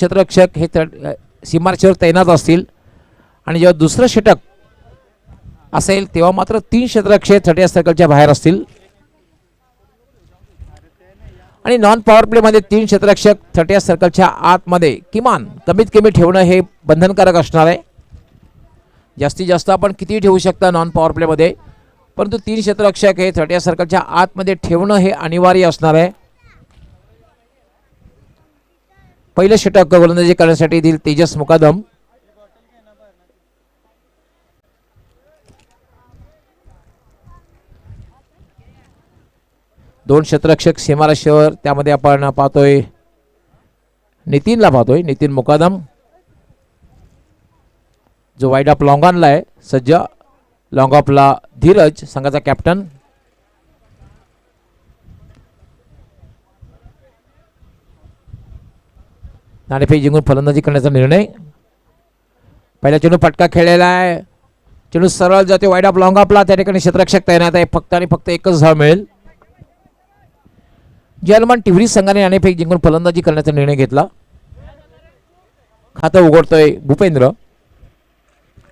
क्षेत्ररक्षक हे सीमारेषेवर तैनात असतील आणि जेव्हा दुसरं षटक असेल तेव्हा मात्र 3 क्षेत्ररक्षक 30 सर्कलच्या बाहेर असतील आणि नॉन पॉवर प्ले मध्ये 3 क्षेत्ररक्षक 30 सर्कलच्या आतमध्ये किमान कमीत कमी ठेवणं हे बंधनकारक असणार आहे. जास्तीत जास्त आपण किती ठेवू शकता नॉन पॉवर प्ले मध्ये, परंतु 3 क्षेत्ररक्षक हे 30 सर्कलच्या आतमध्ये ठेवणं हे अनिवार्य असणार आहे. पहिलं षटक गोलंदाजी करण्यासाठी दिल तेजस मुकादम. दोन क्षेत्ररक्षक सीमारेषेवर, त्यामध्ये आपण पाहतोय नितीनला पाहतोय, नितीन मुकादम जो वाईड ऑफ लॉंग ऑनला आहे सज्ज. लॉंग ऑफला धीरज संघाचा कॅप्टन. नाणेफेक जिंकून फलंदाजी करण्याचा निर्णय. पहिला चेंडू फटका खेळलेला आहे, चेंडू सरळ जाते वाईड ऑफ लॉंग ऑफला. त्या ठिकाणी क्षेत्ररक्षक तैनात आहे, फक्त आणि फक्त एकच धाव मिळेल. जर्मन टिव्हरी संघाने नाणेफेक जिंकून फलंदाजी करण्याचा निर्णय घेतला. खातं उघडतोय भूपेंद्र.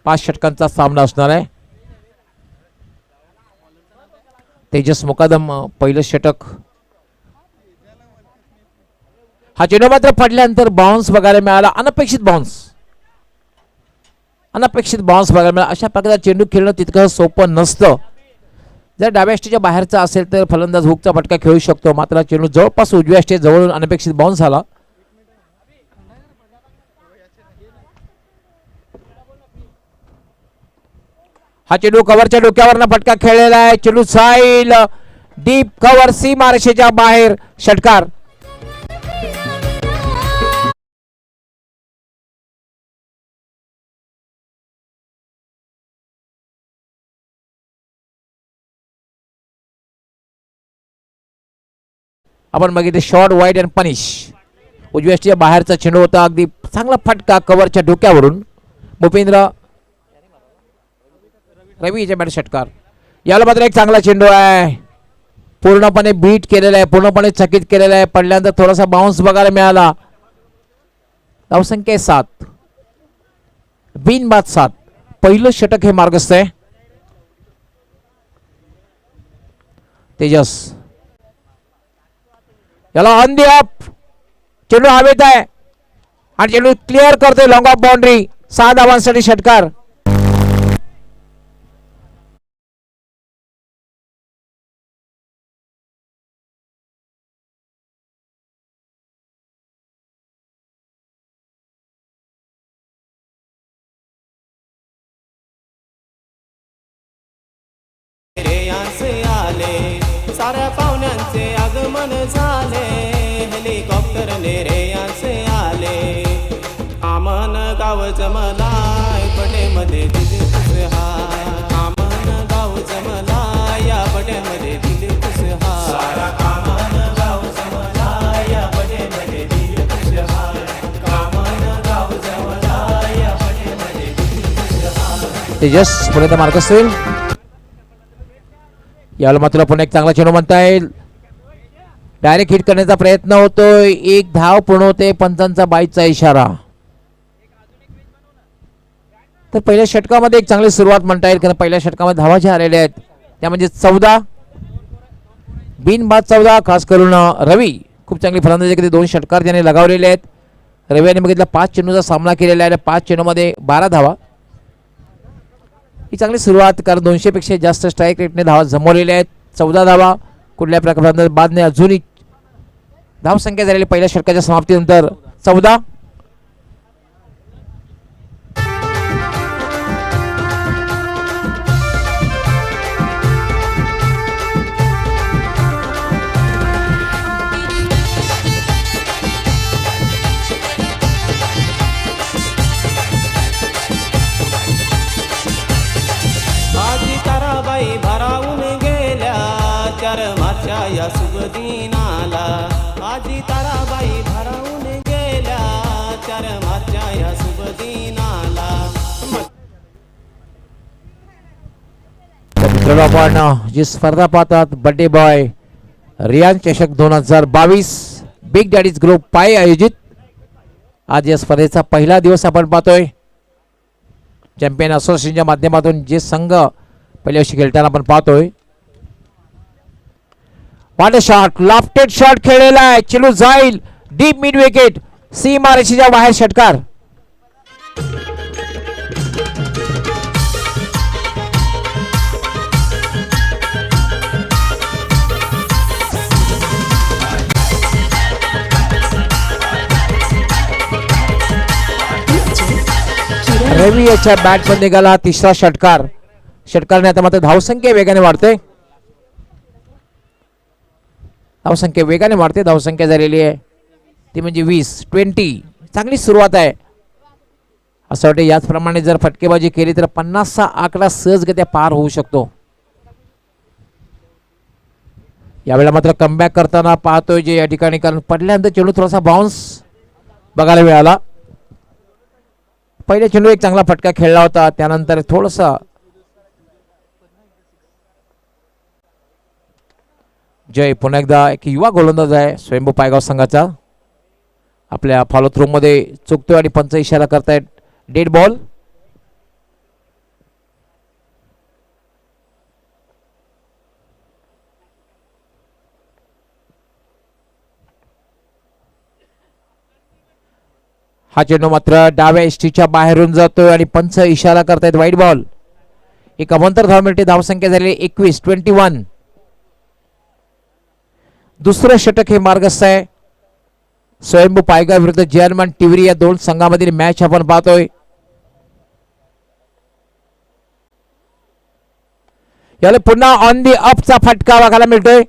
5 षटकांचा सामना असणार आहे. तेजस मुकादम पहिलं षटक. हा चेंडू मात्र पडल्यानंतर बाउन्स बघायला मिळाला, अनपेक्षित बाउन्स बघायला मिळाला. अशा प्रकारचा चेंडू खेळणं तितकं सोपं नसतं. जर डाव्या स्टेजच्या बाहेरचा असेल तर फलंदाज हुकचा फटका खेळू शकतो, मात्र चेंडू जवळपास उजव्या स्टेज जवळून अनपेक्षित बाउन्स झाला. हा चेंडू कव्हरच्या डोक्यावरनं फटका खेळलेला आहे. चेंडू साईल डीप कव्हर सीमारेषेच्या बाहेर. षटकार. आपण बघितले शॉर्ट वाईड अँड पनिश. उजव्या स्टेजच्या बाहेरचा चेंडू होता, अगदी चांगला फटका कव्हरच्या डोक्यावरून. भूपेंद्र रवी याच्या बॅट. षटकार. याला मात्र एक चांगला चेंडू आहे, पूर्णपणे बीट केलेला आहे, पूर्णपणे चकित केलेला आहे. पडल्यानंतर थोडासा बाउन्स बघायला मिळाला. धावसंख्या 7, बिनबाद 7. पहिलं षटक हे मार्गस्थ आहे. तेजस याला ऑन दी अप, चेंडू हवेत आहे आणि चेंडू क्लिअर करतोय लॉंग ऑफ बाउंड्री. 6 धावांसाठी षटकार. साऱ्या पाहुण्यांचे आगमन झाले, हेलिकॉप्टर नेरेयासे आले. आमन गाव जमलाय पटेमध्ये दिली खुशहाल. आमन गाव जमलाय या पटेमध्ये दिली खुशहाल. आमन गाव जमलाय या पटेमध्ये दिली खुशहाल. आमन गाव जमलाय या पटेमध्ये दिली खुशहाल. तेजस पुढे मार्गस्थ होईल. याला मात्र पुन्हा एक चांगला चेंडू म्हणता येईल. डायरेक्ट हिट करण्याचा प्रयत्न होतोय. 1 धाव पूर्ण होते. पंचांचा 22चा इशारा. तर पहिल्या षटकामध्ये एक चांगली सुरुवात म्हणता येईल, कारण पहिल्या षटकामध्ये धावा ज्या आलेल्या आहेत त्या म्हणजे 14, बिनबाद 14. खास करून रवी खूप चांगली फलंदाजी केली. 2 षटकार त्याने लगावलेले आहेत. रवी यांनी बघितलं 5 चेंडूचा सामना केलेला आहे. 5 चेंडूमध्ये 12 धावा. ही चांगली सुरुवात, कारण 200 पेक्षा जास्त स्ट्राईक रेटने धावा जमवलेल्या आहेत. 14 धावा कुठल्या प्रकारे बादने अजूनही धावसंख्या झालेली पहिल्या षटकाच्या समाप्तीनंतर 14. या शुभ दिनाला आजी ताराबाई भरावून गेल्या. 4 मार्चच्या या शुभ दिनाला. मित्रांनो, आपण जी स्पर्धा पाहतात बर्थडे बॉय रियान चषक 2022 बिग डॅडीज ग्रुप पाय आयोजित. आज या स्पर्धेचा पहिला दिवस आपण पाहतोय. चॅम्पियन असोसिएशनच्या माध्यमातून जे संघ पहिल्या वर्षी खेळताना आपण पाहतोय. What a shot, lofted shot खेळलेला आहे. चेंडू जाईल डीप मिड विकेट, सीमारेषेच्या बाहेर षटकार. रवी याच्या बॅट मध्ये निघाला तिसरा षटकार. षटकारने आता मात्र धावसंख्या वेगाने वाढते. धावसंख्या वेगाने वाढते. धावसंख्या झालेली आहे ती म्हणजे 20. चांगली सुरुवात आहे. असं वाटतं याचप्रमाणे जर फटकेबाजी केली तर 50चा आकडा सहजगत्या पार होऊ शकतो. यावेळेला मात्र कमबॅक करताना पाहतोय जे या ठिकाणी, कारण पडल्यानंतर चेंडू थोडासा बाउन्स बघायला मिळाला. पहिले चेंडू एक चांगला फटका खेळला होता, त्यानंतर थोडंसं जय पुन्हा एकदा एक युवा गोलंदाज आहे स्वयंभू पायगाव संघाचा. आपल्या फॉलो थ्रो मध्ये चुकतोय आणि पंच इशारा करतायत डेड बॉल. हा चेंडू मात्र डाव्या एसटीच्या बाहेरून जातोय आणि पंच इशारा करतायत वाईट बॉल. एक अवंतर धाव मिळते. धावसंख्या झाली 21. दुसरं षटक हे मार्गस्थ आहे. स्वयंभू पायगाव विरुद्ध जर्मन टिवरी या दोन संघामधील मॅच आपण पाहतोय. याला पुन्हा ऑन दी अपचा फटका बघायला मिळतोय.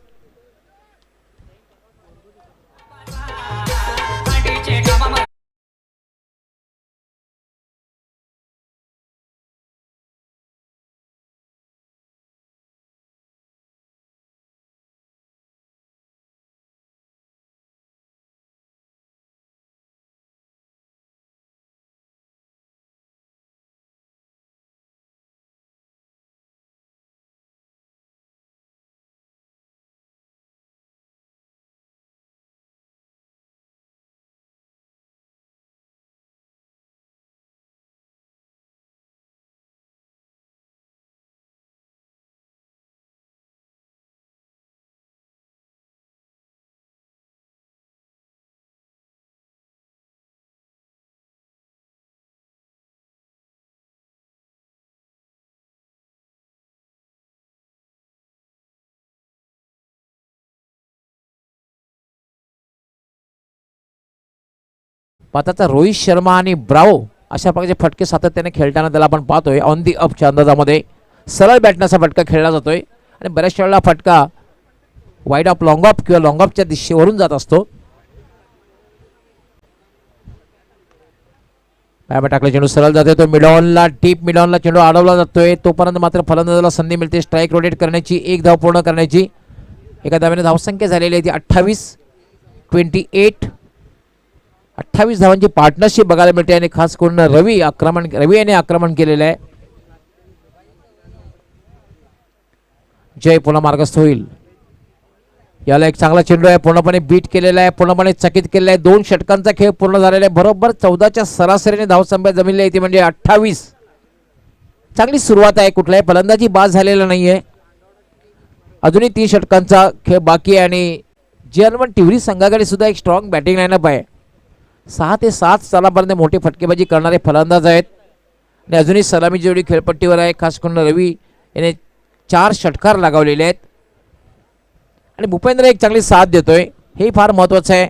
पाताचा रोहित शर्मा आणि ब्रावो अशा प्रकारचे फटके सातत्याने खेळताना त्याला आपण पाहतोय. ऑन दी अपच्या अंदाजामध्ये सरळ बॅटनाचा फटका खेळला जातोय आणि बऱ्याच वेळेला फटका वाईड ऑफ लॉंग ऑफ किंवा लॉंग ऑफच्या दिशेवरून जात असतो. टाकला चेंडू सरळ जातोय. तो मिडॉनला डीप मिडॉनला चेंडू अडवला जातोय. तोपर्यंत मात्र फलंदाजाला संधी मिळते स्ट्राईक रोटेट करण्याची, एक धाव पूर्ण करण्याची. एका धावेने धावसंख्या झालेली आहे ती 28. 28 धावांची पार्टनरशिप बघायला मिळते आणि खास करून रवी याने आक्रमण केलेलं आहे. जय पुन्हा मार्गस्थ होईल. याला एक चांगला चेंडू आहे, पूर्णपणे बीट केलेला आहे, पूर्णपणे चकित केलेला आहे. 2 षटकांचा खेळ पूर्ण झालेला आहे. बरोबर 14च्या सरासरीने धावसंख्या जमिली आहे ती म्हणजे 28. चांगली सुरुवात आहे. कुठलाही फलंदाजी बाद झालेला नाहीये. अजूनही 3 षटकांचा खेळ बाकी आहे आणि जर्मन टिवरी संघाकडे सुद्धा एक स्ट्रॉंग बॅटिंग लाईनअप आहे. 6 ते 7 सालापर्यंत मोठी फटकेबाजी करणारे फलंदाज आहेत आणि अजूनही सलामी जोडी खेळपट्टीवर आहे. खास करून रवी याने 4 षटकार लगावलेले आहेत आणि भूपेंद्र एक चांगली साथ देतोय. हे फार महत्त्वाचं आहे.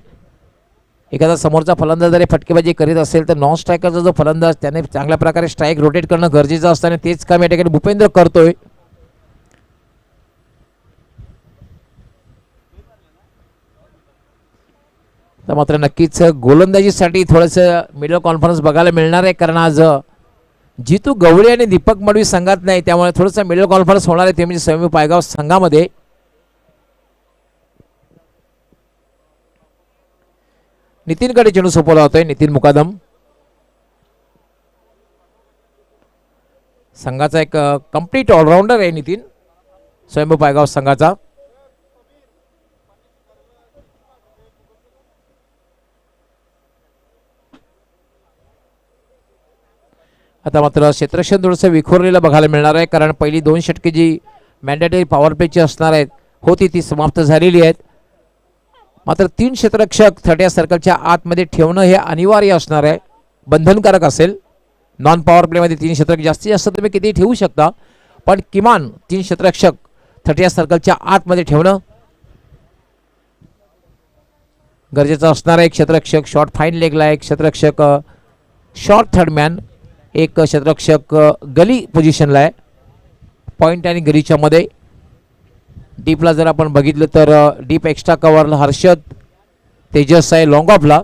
एखादा समोरचा फलंदाज जरी फटकेबाजी करीत असेल तर नॉन स्ट्रायकरचा जो फलंदाज त्याने चांगल्या प्रकारे स्ट्राईक रोटेट करणं गरजेचं असतं आणि तेच काम या ठिकाणी भूपेंद्र करतोय. तर मात्र नक्कीच गोलंदाजीसाठी थोडंसं मिडल कॉन्फरन्स बघायला मिळणार आहे, कारण आज जितू गवळी आणि दीपक मडवी संघात नाही, त्यामुळे थोडंसं मिडल कॉन्फरन्स होणार आहे ते म्हणजे स्वयंभू पायगाव संघामध्ये. नितीनकडे चेंडू सोपवला होतोय. नितीन मुकादम संघाचा एक कंप्लीट ऑलराऊंडर आहे नितीन स्वयंभू पायगाव संघाचा. आता मात्र क्षेत्ररक्षण थोडंसं विखुरलेलं बघायला मिळणार आहे, कारण पहिली 2 षटके जी मॅन्डेटरी पॉवर प्लेची असणार आहेत होती ती समाप्त झालेली आहेत. मात्र 3 क्षेत्ररक्षक 30 सर्कलच्या आतमध्ये ठेवणं हे अनिवार्य असणार आहे, बंधनकारक असेल. नॉन पॉवर प्लेमध्ये 3 क्षेत्ररक्षक जास्तीत जास्त तुम्ही किती ठेवू शकता, पण किमान 3 क्षेत्ररक्षक 30 सर्कलच्या आतमध्ये ठेवणं गरजेचं असणार आहे. एक क्षेत्ररक्षक शॉर्ट फाईन लेगला आहे, एक क्षेत्ररक्षक शॉर्ट थर्ड मॅन, एक क्षेत्ररक्षक गली पोझिशनला आहे, पॉईंट आणि गलीच्या मध्ये. डीपला जर आपण बघितलं तर डीप एक्स्ट्रा कव्हरला हर्षद तेजस आहे, लॉंग ऑफला.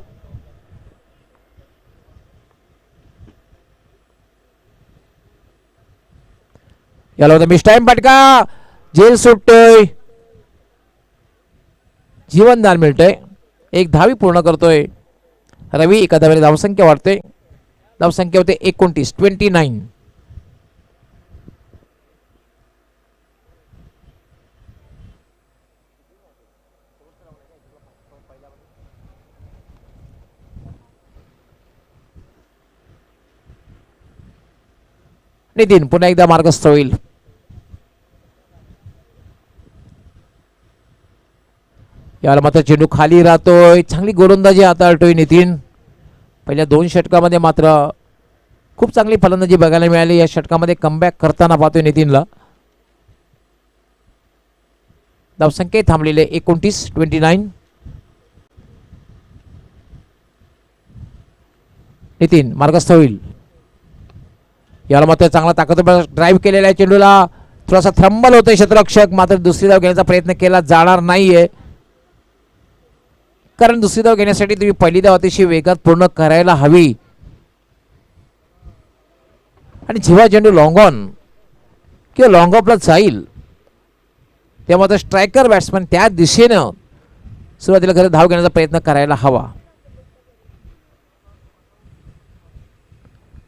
याला होता मिस टाइम फटका, जेल सुटतोय, जीवनदान मिळतंय. एक धावी पूर्ण करतोय रवी. एका धावेने धावसंख्या वाढते, धावसंख्या होते 29. नितीन पुन्हा एकदा मार्गस्थ होईल. याला मात्र चेंडू खाली राहतोय, चांगली गोलंदाजी हाताळतोय नितीन. पहिल्या 2 षटकामध्ये मात्र खूप चांगली फलंदाजी बघायला मिळाली. या षटकामध्ये कमबॅक करताना पाहतोय नितीनला. धावसंख्या थांबलेले 29. नितीन मार्गस्थ होईल. याला मात्र चांगला ताकद ड्राईव्ह केलेला आहे, चेंडूला थोडासा थ्रंबल होतोय क्षेत्ररक्षक, मात्र दुसरी धाव घेण्याचा प्रयत्न केला जाणार नाहीये, कारण दुसरी धाव घेण्यासाठी तुम्ही पहिली धाव अतिशय वेगात पूर्ण करायला हवी. आणि जेव्हा चेंडू लॉंग ऑन किंवा लॉंग ऑफला जाईल तेव्हा मात्र स्ट्रायकर बॅट्समन त्या दिशेनं सुरुवातीला खरं धाव घेण्याचा प्रयत्न करायला हवा.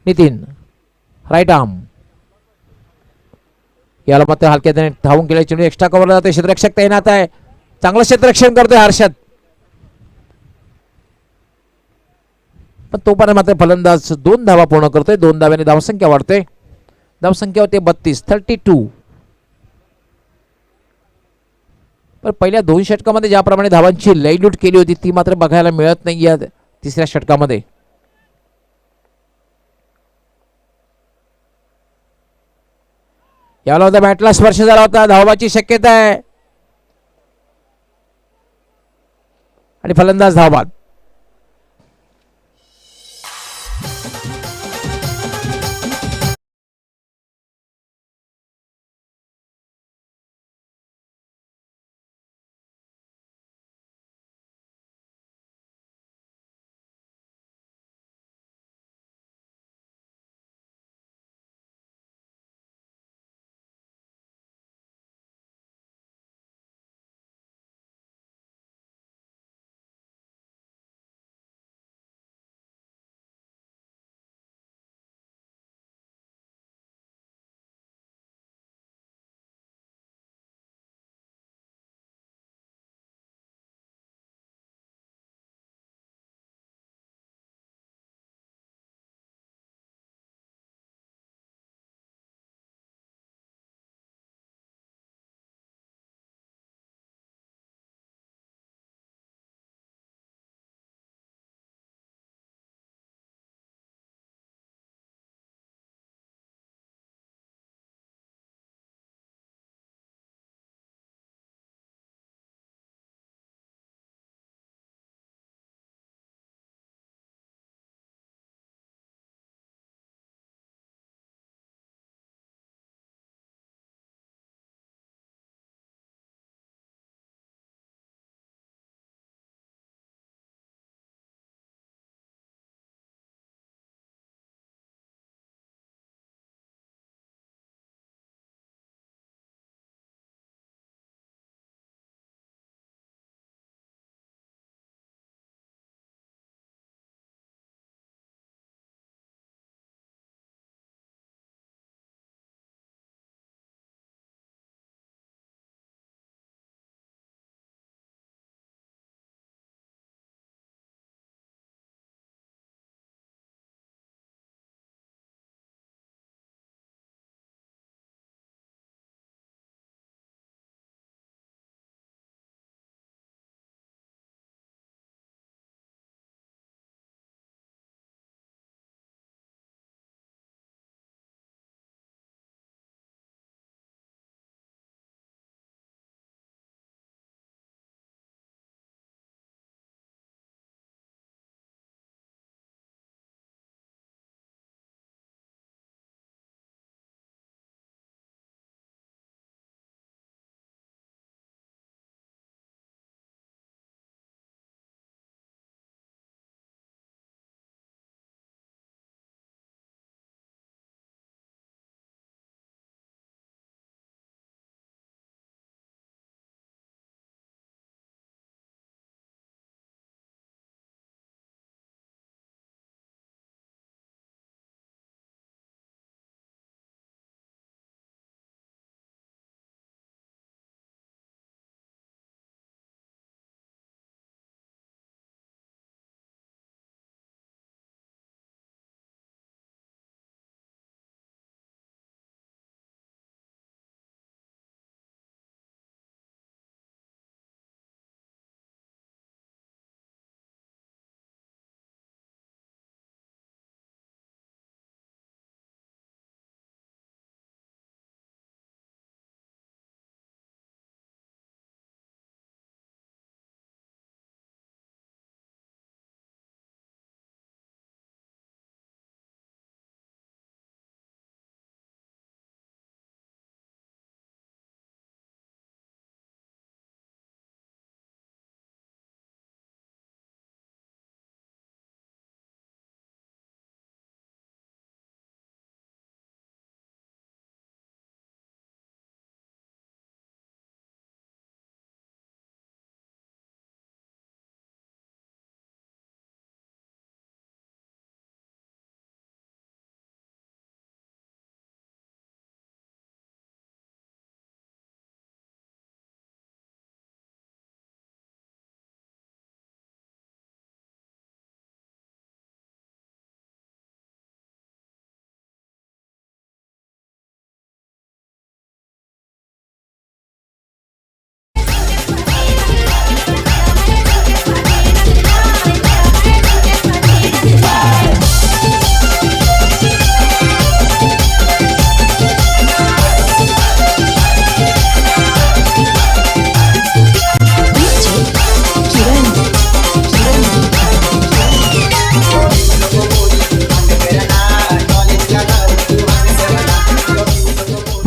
नितीन राईट आर्म, याला मात्र हलक्याने धावून केले, चेंडू एक्स्ट्रा कव्हरला जाते, क्षेत्ररक्षक तैनात आहे, चांगलं क्षेत्ररक्षण करतोय हर्षद. पण तोपर्यंत मात्र फलंदाज 2 धावा पूर्ण करतोय, 2 धाव्याने धावसंख्या वाढते, धावसंख्या होते 32. पण पहिल्या 2 षटकामध्ये ज्याप्रमाणे धावांची लयलूट केली होती ती मात्र बघायला मिळत नाही या तिसऱ्या षटकामध्ये. याला होता बॅटला स्पर्श झाला होता, धावाची शक्यता आहे आणि फलंदाज धावबाद.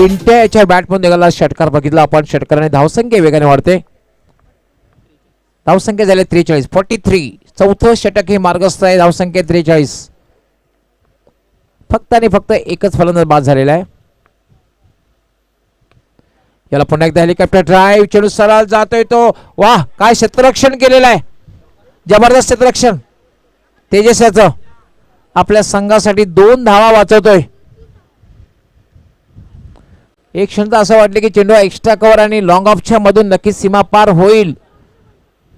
पिंट्या याच्या बॅटमधून निघाला षटकार बघितला आपण. षटकाराने धावसंख्या वेगाने वाढते. धावसंख्या झाले 43 43. चौथं षटक हे मार्गस्थ आहे. धावसंख्या 43. फक्त आणि फक्त एकच फलंदाज बाद झालेला आहे. याला पुन्हा एकदा हेलिकॉप्टर ड्राईव्ह. चेंडू सरळ जातोय तो. वाह काय क्षेत्ररक्षण केलेलं आहे. जबरदस्त क्षेत्ररक्षण तेजस याचं. आपल्या संघासाठी 2 धावा वाचवतोय. एक क्षण असं वाटले की चेंडू एक्स्ट्रा कव्हर आणि लॉंग ऑफच्या मधून नक्कीच सीमा पार होईल,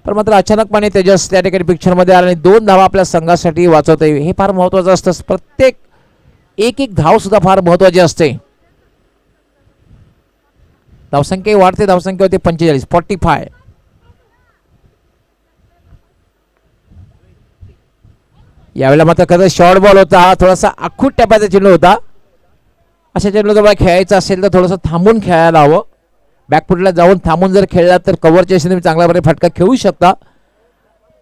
पण मात्र अचानकपणे तेजस त्या ठिकाणी पिक्चर मध्ये आला आणि 2 धावा आपल्या संघासाठी वाचवतोय. हे फार महत्वाचं असतं. प्रत्येक एक धाव सुद्धा फार महत्वाची असते. धावसंख्या वाढते. धावसंख्या होते 45 45. यावेळेला मात्र खरं शॉर्ट बॉल होता. हा थोडासा आखूट टप्प्याचा चेंडू होता. अशा चेंडू जर खेळायचं असेल तर थोडंसं थांबून खेळायला हवं. बॅकफुटला जाऊन थांबून जर खेळला तर कव्हरच्या तुम्ही चांगल्या प्रकारे फटका खेळू शकता.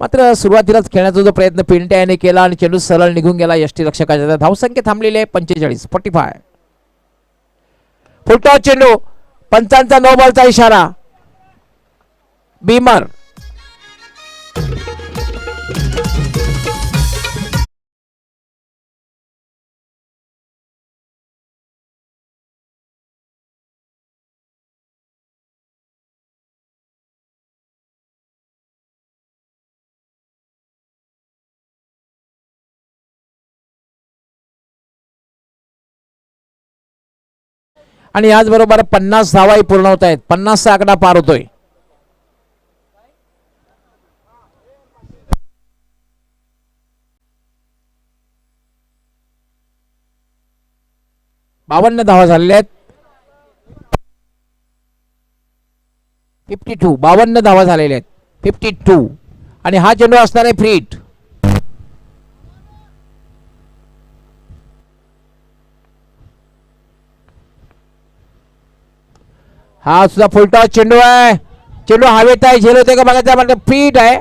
मात्र सुरुवातीलाच खेळण्याचा जो प्रयत्न पिंट्या याने केला आणि चेंडू सरळ निघून गेला यष्टीरक्षकाच्या. धावसंख्या थांबलेली आहे 45 45. फुलटॉस चेंडू. पंचांचा नो बॉलचा इशारा. बीमर आणि याचबरोबर 50 धावाही पूर्ण होत आहेत. 50चा आकडा पार होतोय. बावन्न धावा झालेल्या आहेत. 52 52 धावा झालेल्या आहेत. 52 आणि हा चेंडू असणार आहे फ्री हिट. हा सुद्धा फुलटॉस चेंडू आहे. चेंडू हवेत आहे. झेल होते का बघायचं म्हणजे फ्री हिट आहे.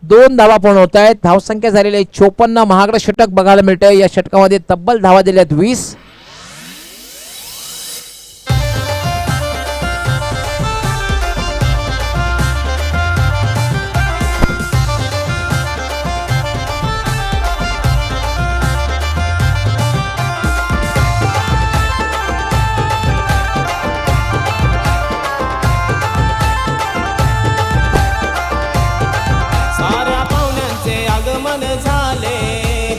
दोन धावा पूर्ण होत आहेत. धावसंख्या झालेली आहे 54. महागडं षटक बघायला मिळतंय. या षटकामध्ये तब्बल धावा दिल्या आहेत 20. साऱ्या पाहुण्यांचे आगमन झाले.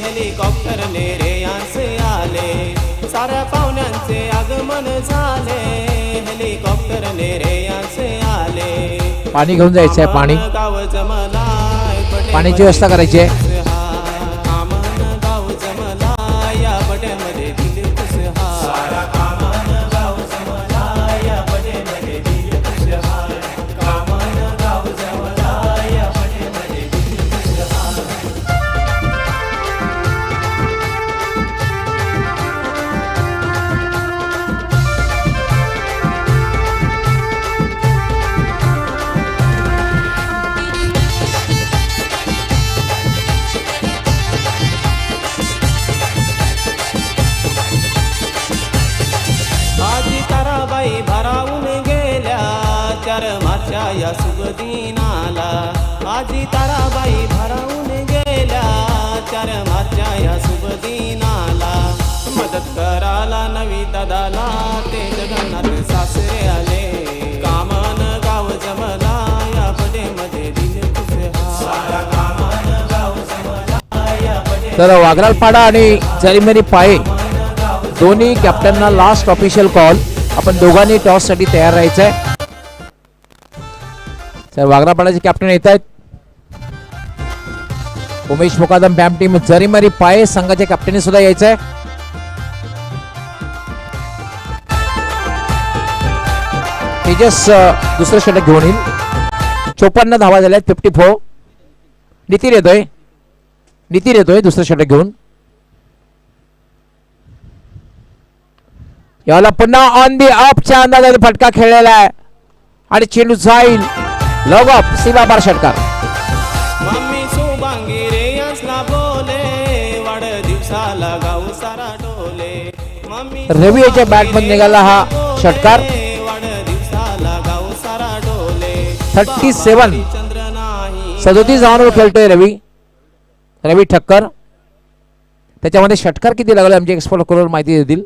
हेलिकॉप्टरने रेयांस आले. साऱ्या पाहुण्यांचे आगमन झाले. हेलिकॉप्टरने रेयांस आले. पाणी घेऊन जायचं आहे. पाणी गाव जमलाय. पाण्याची व्यवस्था करायची आहे. कामन गाव जमला या बड्यामध्ये दिल खुशहाल. कामन गाव जमला या बड्यामध्ये दिल खुशहाल. कामन गाव जमला या बड्यामध्ये दिल खुशहाल. आजी ताराबाई भरावून गेल्या 4 मार्चच्या या शुभ दिनाला. आजी ताराबाई भरावून गेल्या 4 मार्चच्या या शुभ दिनाला. मदत करायला नवी दादाला ते जगन्नाथ सासरे आले. कामन गाव जमला या बडेमध्ये दिल खुशहाल. कामन गाव जमला या बडे. तर वाघरालपाडा आणि जरीमरी पाये दोन्ही कॅप्टनना लास्ट ऑफिशियल कॉल. आपण दोघांनी टॉस साठी तयार राहायचंय. तर वाघरापाडाचे कॅप्टन येत आहेत. उमेश मुकादम बॅम टीम जरीमरी पाये संघाच्या कॅप्टनी सुद्धा यायचंय. तेजस दुसरं षटक घेऊन येईल. 54 धावा झाल्या 54. नितीन येतोय दुसरं षटक घेऊन. याला पुन्हा ऑन दी अपच्या अंदाजाने फटका खेळलेला आहे आणि चेंडू जाईल लॉग ऑफ. सीमा पार षटकार. मम्मी शुभांगी रेयांसला रवी याच्या बॅटमध्ये निघाला हा षटकार. वाढदिवसाला गाव सारा डोले 37 चंद्र नाही 37 धावांवर खेळतोय रवी ठक्कर. त्याच्यामध्ये षटकार किती लागले आमचे एक्सपर्ट करून माहिती देतील.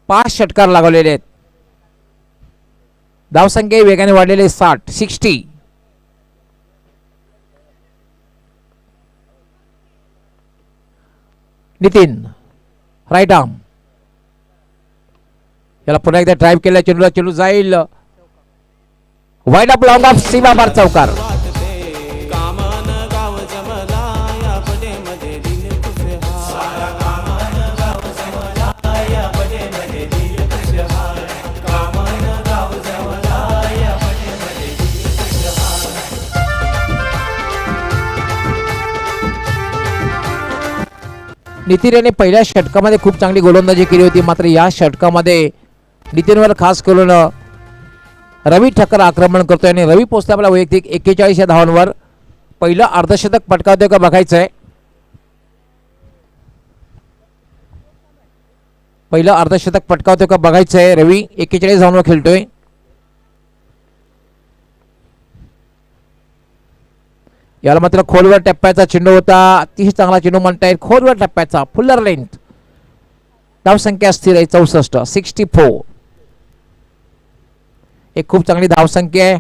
5 षटकार लागवलेले आहेत. धावसंख्या वेगाने वाढलेले 60. नितीन राईट आर्म याला पुन्हा एकदा ड्राईव्ह केला. चेंडूला चेंडू जाईल वाईड अप लॉंग ऑफ सीमा बार चौकार. वाटते कामन गाव जमला या पडेमध्ये दिल खुशहाल कामन गाव जमला या पडेमध्ये दिल खुशहाल कामन गाव जमला या पडेमध्ये दिल खुशहाल. नितीन याने पहिल्या षटकामध्ये खूप चांगली गोलंदाजी केली होती. मात्र या षटकामध्ये नितीनवर खास करून रवी ठक्कर आक्रमण करतोय आणि रवी पोचला आपला वैयक्तिक 41 या धावांवर. पहिलं अर्धशतक पटकावतोय का बघायचं आहे. पहिलं अर्धशतक पटकावतोय का बघायचं आहे. रवी 41 धावांवर खेळतोय. याला मात्र खोलवर टप्प्याचा चेंडू होता. अतिशय चांगला चेंडू म्हणता येईल. खोलवर टप्प्याचा फुल्लर लेंथ. धावसंख्या स्थिर आहे 64 64. एक खूप चांगली धावसंख्या आहे.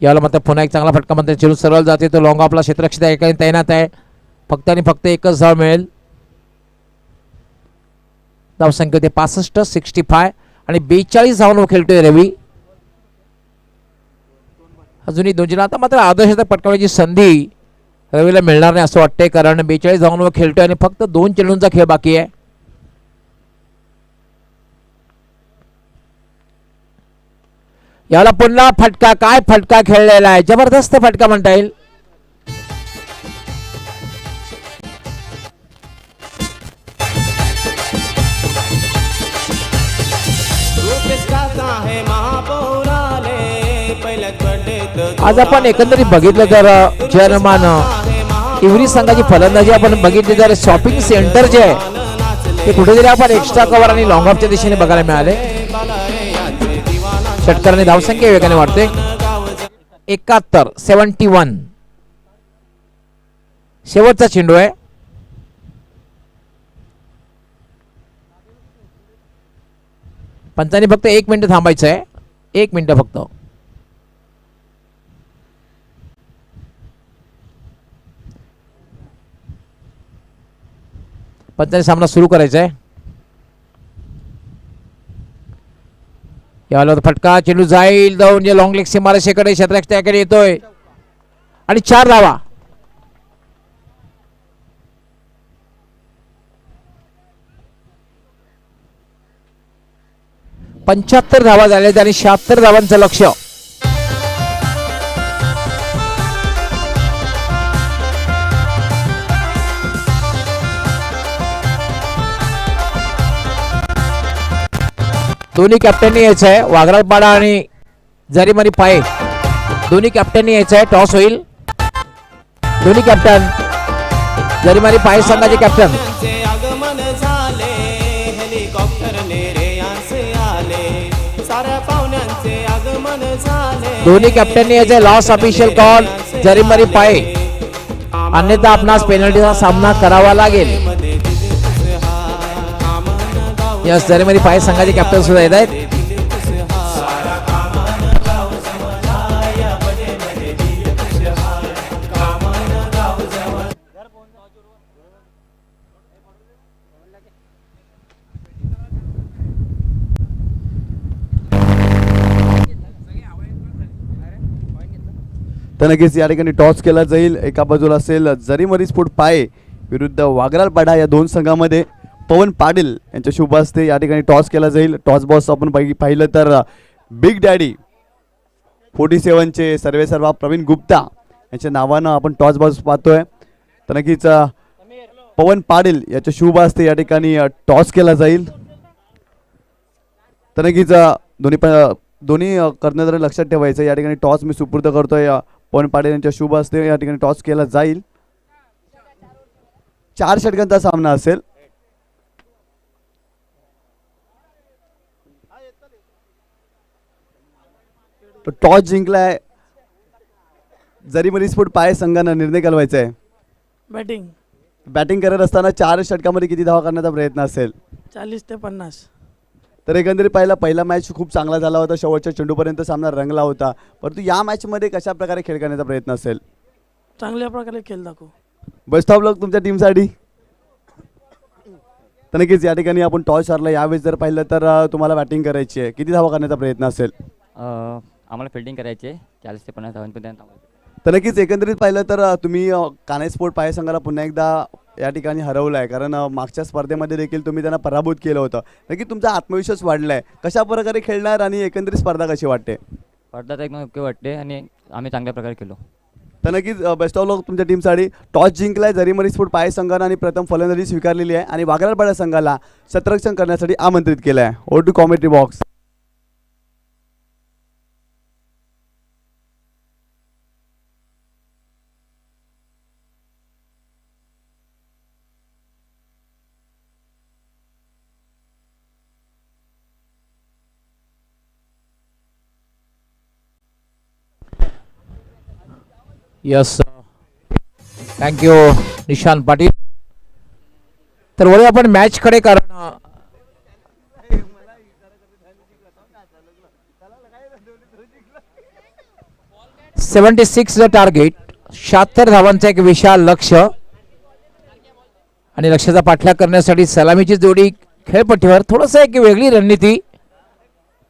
याला मात्र पुन्हा एक चांगला फटका म्हणतात. चेंडू सरळ जाते तो लॉंग ऑफला क्षेत्ररक्षक या ठिकाणी तैनात आहे. फक्त आणि फक्त एकच धाव मिळेल. धावसंख्या होते 65 65 आणि 42 धावांवर खेळतोय रवी. अजूनही 2 आता मात्र अर्धशतक पटकावण्याची संधी रवीला मिळणार नाही असं वाटतंय. कारण 42 धावांवर खेळतोय आणि फक्त 2 चेंडूंचा खेळ बाकी आहे. याला पुन्हा फटका. काय फटका खेळलेला आहे. जबरदस्त फटका म्हणता येईल. रूपेश काका आहे महापौराले पहिल्याच बर्थडेत आज आपण एकंदरीत बघितलं तर चेअरमन इवरी संघाची फलंदाजी आपण बघितली तर शॉपिंग सेंटर जे आहे ते कुठेतरी आपण एक्स्ट्रा कव्हर आणि लॉंग ऑफच्या दिशेने बघायला मिळाले. षटकाराने धावसंख्या वेगाने वाढते. 71 71. शेवटचा चेंडू आहे. पंचांनी फक्त 1 मिनिट थांबायचं आहे. 1 मिनिट फक्त. पंचांनी सामना सुरू करायचा आहे. याला फटका. चेंडू जाईल जाऊन जे लॉंग लेग सीमारेषेकडे क्षेत्ररक्षकाकडे येतोय आणि 4 धावा. पंच्याहत्तर धावा झाल्या आणि 76 धावांचं लक्ष. दोन्ही कॅप्टननी यायचं आहे. वाघराळपाडा आणि जरीमरी पाये दोन्ही कॅप्टननी यायचं आहे. टॉस होईल. दोन्ही कॅप्टन जरीमरी पाये संघाचे कॅप्टन. त्यांचे आगमन झाले हेलिकॉप्टरने रेयांचे आले साऱ्या पाहुण्यांचे आगमन झाले. दोन्ही कॅप्टननी यायचे. लॉस ऑफिशियल कॉल जरीमरी पाये. अन्यथा आपणास पेनल्टीचा सामना करावा लागेल. यस जरीमरी पाये संघाचे कॅप्टन सुद्धा येत आहेत. तर नक्कीच या ठिकाणी टॉस केला जाईल. एका बाजूला असेल जरीमरी स्पोर्ट पाये विरुद्ध वाघराळपाडा. या दोन संघामध्ये पवन पाटील यांच्या शुभ हस्ते या ठिकाणी टॉस केला जाईल. टॉस बॉस आपण पाहिलं तर बिग डॅडी 47चे सर्वेसर्वा प्रवीण गुप्ता यांच्या नावानं आपण टॉस बॉस पाहतोय. तर नक्कीच पवन पाटील याच्या शुभ हस्ते या ठिकाणी टॉस केला जाईल. तर नक्कीच दोन्ही दोन्ही कर्णधार लक्षात ठेवायचं. या ठिकाणी टॉस मी सुपूर्द करतोय पवन पाटील यांच्या शुभ हस्ते. या ठिकाणी टॉस केला जाईल. 4 षटकांचा सामना असेल. तो टॉस जिंकलाय जरीमरी स्पोर्ट पाय संघानं. निर्णय घालवायचा आहे. बॅटिंग बॅटिंग करत असताना 4 षटकामध्ये किती धावा करण्याचा प्रयत्न असेल? 40 ते 50. तर एकंदरीत पहिला मॅच खूप चांगला झाला होता. शेवटच्या चेंडूपर्यंत सामना रंगला होता. परंतु या मॅचमध्ये कशा प्रकारे खेळ करण्याचा प्रयत्न असेल? चांगल्या प्रकारे खेळ दाखवू. बेस्ट ऑफ लक तुमच्या टीमसाठी. तर नक्कीच या ठिकाणी आपण टॉस हारला. यावेळेस जर पाहिलं तर तुम्हाला बॅटिंग करायची आहे. किती धावा करण्याचा प्रयत्न असेल? आम्हाला फिल्डिंग करायची आहे. 40 ते 50 धावांपर्यंत. तर नक्कीच एकंदरीत पाहिलं तर तुम्ही कान्हे स्पोर्ट पाय संघाला पुन्हा एकदा या ठिकाणी हरवलं आहे. कारण मागच्या स्पर्धेमध्ये देखील तुम्ही त्यांना पराभूत केलं होतं. नक्की तुमचा आत्मविश्वास वाढला आहे. कशा प्रकारे खेळणार आणि एकंदरीत स्पर्धा कशी वाटते? स्पर्धा तर एकदम ओके वाटते आणि आम्ही चांगल्या प्रकारे खेळलो. तर नक्कीच बेस्ट ऑफ लक तुमच्या टीमसाठी. टॉस जिंकलाय जरीमरी स्पोर्ट पाय संघानं आणि प्रथम फलंदाजी स्वीकारलेली आहे आणि वाघराळपाडा संघाला क्षेत्ररक्षण करण्यासाठी आमंत्रित केलं आहे. Over to commentary box. Yes, thank you Nishant Patil. तर वळू आपण मॅचकडे. कारण 76 टार्गेट, 76 धावांचं एक विशाल लक्ष आणि लक्ष्याचा पाठलाग करण्यासाठी सलामीची जोडी खेळपट्टीवर. थोडंसं एक वेगळी रणनीती.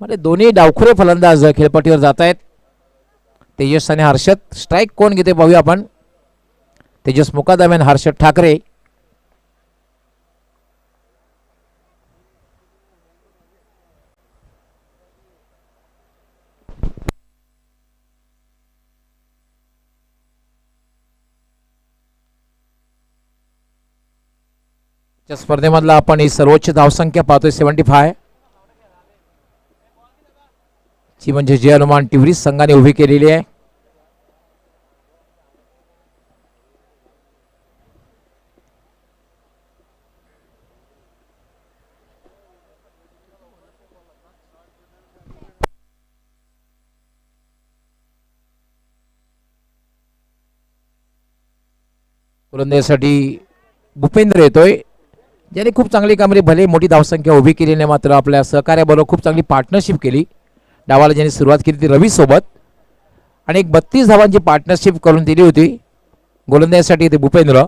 म्हणजे दोन्ही डावखुरे फलंदाज खेळपट्टीवर जात आहेत. तेजस आणि हर्षद. स्ट्राईक कोण घेते पाहूया आपण. तेजस मुकादम आणि हर्षद ठाकरे. स्पर्धेमधला आपण ही सर्वोच्च धावसंख्या पाहतोय 75 ची, म्हणजे जय हनुमान टिवरी संघाने उभी केलेली आहे. गोलंदाजीसाठी भूपेंद्र येतोय, ज्याने खूप चांगली कामगिरी, भले मोठी धावसंख्या उभी केली नाही, मात्र आपल्या सहकार्याबरोबर खूप चांगली पार्टनरशिप केली. डावाला ज्याने सुरुवात केली ती रवी सोबत आणि एक 32 धावांची पार्टनरशिप करून दिली होती. गोलंदाजीसाठी ते भूपेंद्र.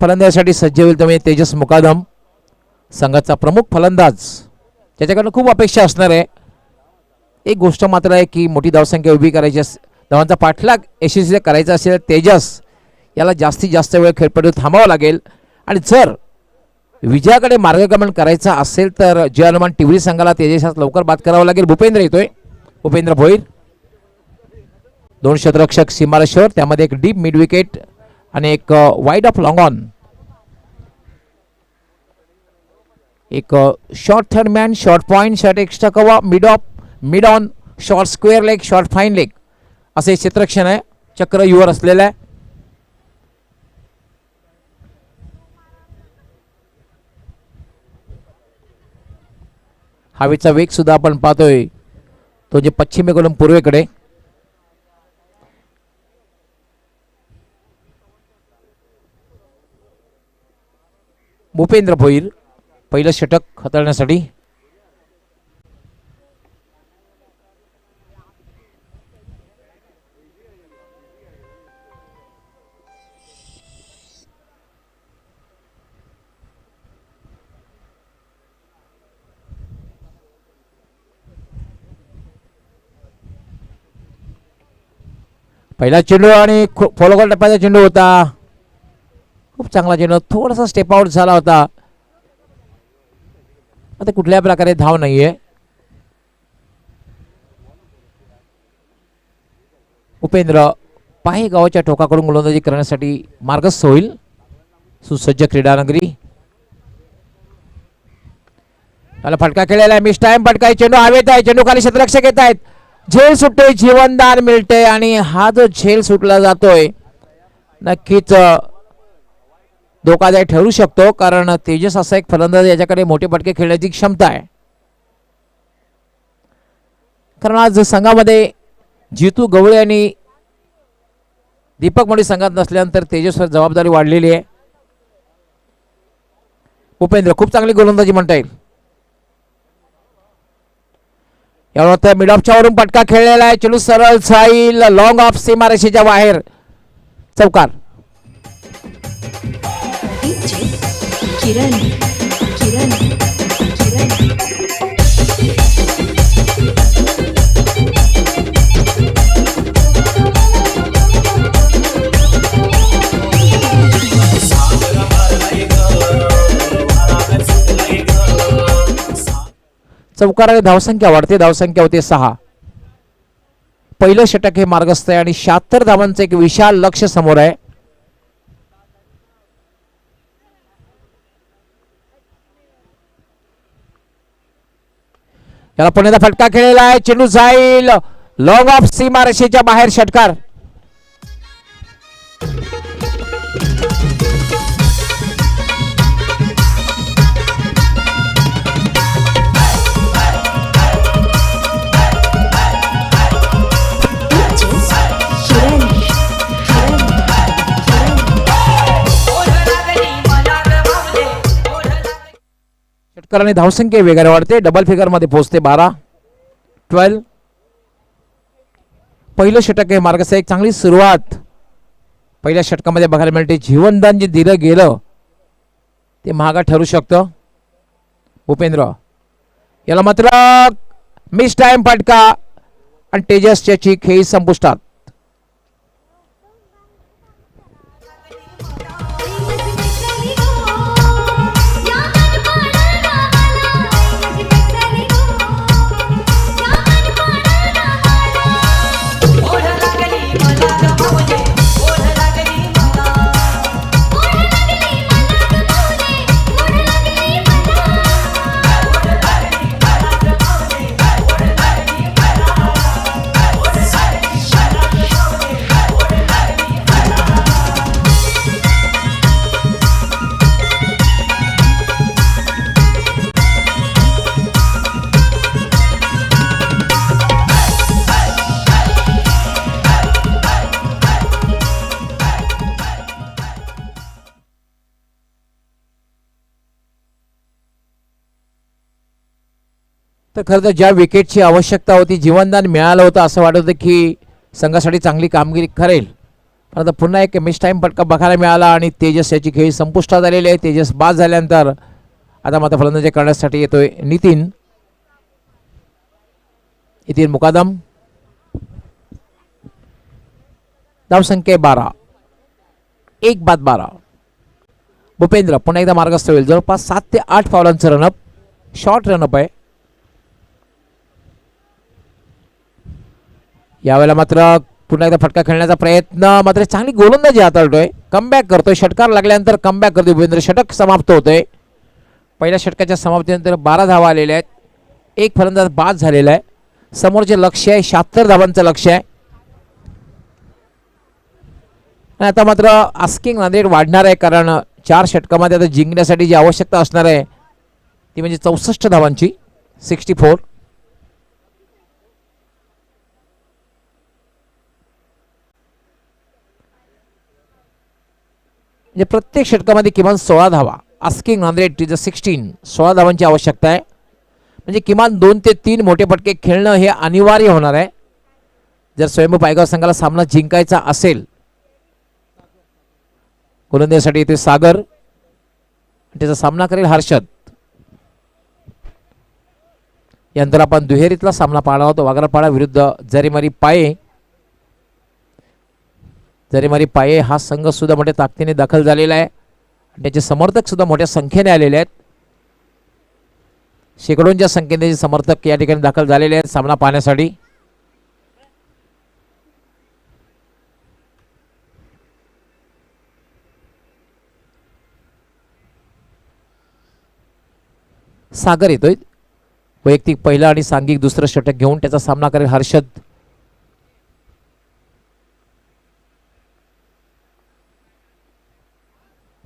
फलंदाजीसाठी सज्ज होईल त्यामुळे तेजस मुकादम, संघाचा प्रमुख फलंदाज, त्याच्याकडनं खूप अपेक्षा असणार आहे. एक गोष्ट मात्र आहे की मोठी धावसंख्या उभी करायची, धावांचा पाठलाग यशस्वी करायचा असेल तेजस याला जास्तीत जास्त वेळ खेळपट्टीवर थांबावं लागेल. आणि जर विजयाकडे मार्गक्रमण करायचा असेल तर जय हनुमान टिवरी संघाला तेजस लवकर बाद करावं लागेल. भूपेंद्र येतोय, भूपेंद्र भोईर. 2 क्षेत्ररक्षक सीमारेषेवर, त्यामध्ये एक डीप मिड विकेट आणि एक वाईड ऑफ लॉंग ऑन. एक short third man, short point, short extra cover, mid off, mid on, short square leg, short fine leg असे क्षेत्ररक्षण आहे. चक्र युवर असलेलं आहे. हवेचा वेग सुद्धा आपण पाहतोय तो जे पश्चिमेकडून पूर्वेकडे. भूपेंद्र भोईर पहिलं षटक हाताळण्यासाठी. पहिला चेंडू आणि फॉलोकॉल टप्प्याचा चेंडू होता. खूप चांगला चेंडू, थोडासा स्टेप आउट झाला होता. आता कुठल्या प्रकारे धाव नाहीये. उपेंद्र पाहे गावाच्या टोकाकडून गोलंदाजी करण्यासाठी मार्गस्थ होईल. सुसज्ज क्रीडानगरी. त्याला फटका खेळलेला आहे. मिस टाइम फटका आहे. चेंडू हवेत आहे. चेंडू खाली क्षेत्ररक्षक येत आहेत. झेल सुटते, जीवनदान मिळते आणि हा जो झेल सुटला जातोय नक्कीच धोकादायक ठरू शकतो, कारण तेजस असा एक फलंदाज याच्याकडे मोठे फटके खेळण्याची क्षमता आहे. कारण आज संघामध्ये जितू गवळे आणि दीपक मोडी संघात नसल्यानंतर तेजसवर जबाबदारी वाढलेली आहे. उपेंद्र खूप चांगली गोलंदाजी म्हणता येईल. यावर मिड ऑफच्या वरून फटका खेळलेला आहे. चेंडू सरळ जाईल लॉंग ऑफ सीमारेषेच्या बाहेर, चौकार. किरण किरण किरण चौकाराने धावसंख्या वाढते. धावसंख्या होते 6. पहिलं षटक हे मार्गस्थ आहे आणि 76 धावांचं एक विशाल लक्ष समोर आहे. याला पुण्याचा फटका खेळलेला आहे. चेंडू जाईल लॉंग ऑफ सीमारेषेच्या बाहेर, षटकार. किरण षटकाराने धावसंख्या वेगाने वाढते. डबल फिगर मध्ये पोहोचते. 12. पहिलं षटक हे मार्गस्थ, एक चांगली सुरुवात पहिल्या षटकामध्ये बघायला मिळते. जीवनदान जे दिलं गेलं ते महागा ठरू शकतं. उपेंद्र याला मात्र मिस टाइम फटका आणि तेजसची खेळी संपुष्टात. तर खरं तर ज्या विकेटची आवश्यकता होती, जीवनदान मिळालं होतं, असं वाटत होतं की संघासाठी चांगली कामगिरी करेल. पण आता पुन्हा एक मिस टाइम फटका बघायला मिळाला आणि तेजस याची खेळी संपुष्टात आलेली आहे. तेजस बाद झाल्यानंतर आता मात्र फलंदाजी करण्यासाठी येतोय नितीन मुकादम. धावसंख्या 12. 1 बाद 12. भूपेंद्र पुन्हा एकदा मार्गस्थ होईल. जवळपास 7 ते 8 फौलांचं रनअप, शॉर्ट रनअप आहे. यावेळेला मात्र पुन्हा एकदा फटका खेळण्याचा प्रयत्न, मात्र चांगली गोलंदाजी हाताळतोय. कमबॅक करतोय. षटकार लागल्यानंतर कमबॅक करतोय भूपेंद्र. षटक समाप्त होतोय. पहिल्या षटकाच्या समाप्तीनंतर 12 धावा आलेल्या आहेत. एक फलंदाज बाद झालेला आहे. समोरचे लक्ष आहे 76 धावांचं लक्ष आहे. आणि आता मात्र आस्किंग रन रेट वाढणार आहे, कारण 4 षटकामध्ये आता जिंकण्यासाठी जी आवश्यकता असणार आहे ती म्हणजे 64 धावांची, 64. म्हणजे प्रत्येक षटकामध्ये किमान 16 धावा. Asking run rate is 16. 16 धावांची आवश्यकता आहे. म्हणजे किमान 2 ते 3 मोठे फटके खेळणं हे अनिवार्य होणार आहे जर स्वयंभू पायगाव संघाला सामना जिंकायचा असेल. गोलंदाजीसाठी येथे सागर, त्याचा सामना करेल हर्षद. यानंतर आपण दुहेरीतला सामना पाहणार आहोत. वागरापाडा विरुद्ध जरीमारी पाये. जरीमारी पाये हा संघ सुद्धा मोठ्या ताकदीने दाखल झालेला आहे. त्याचे समर्थक सुद्धा मोठ्या संख्येने आलेले आहेत. शेकडोंच्या संख्येने समर्थक या ठिकाणी दाखल झालेले आहेत सामना पाहण्यासाठी. सागर येतोय वैयक्तिक पहिलं आणि सांघिक दुसरं षटक घेऊन त्याचा सामना करेल हर्षद.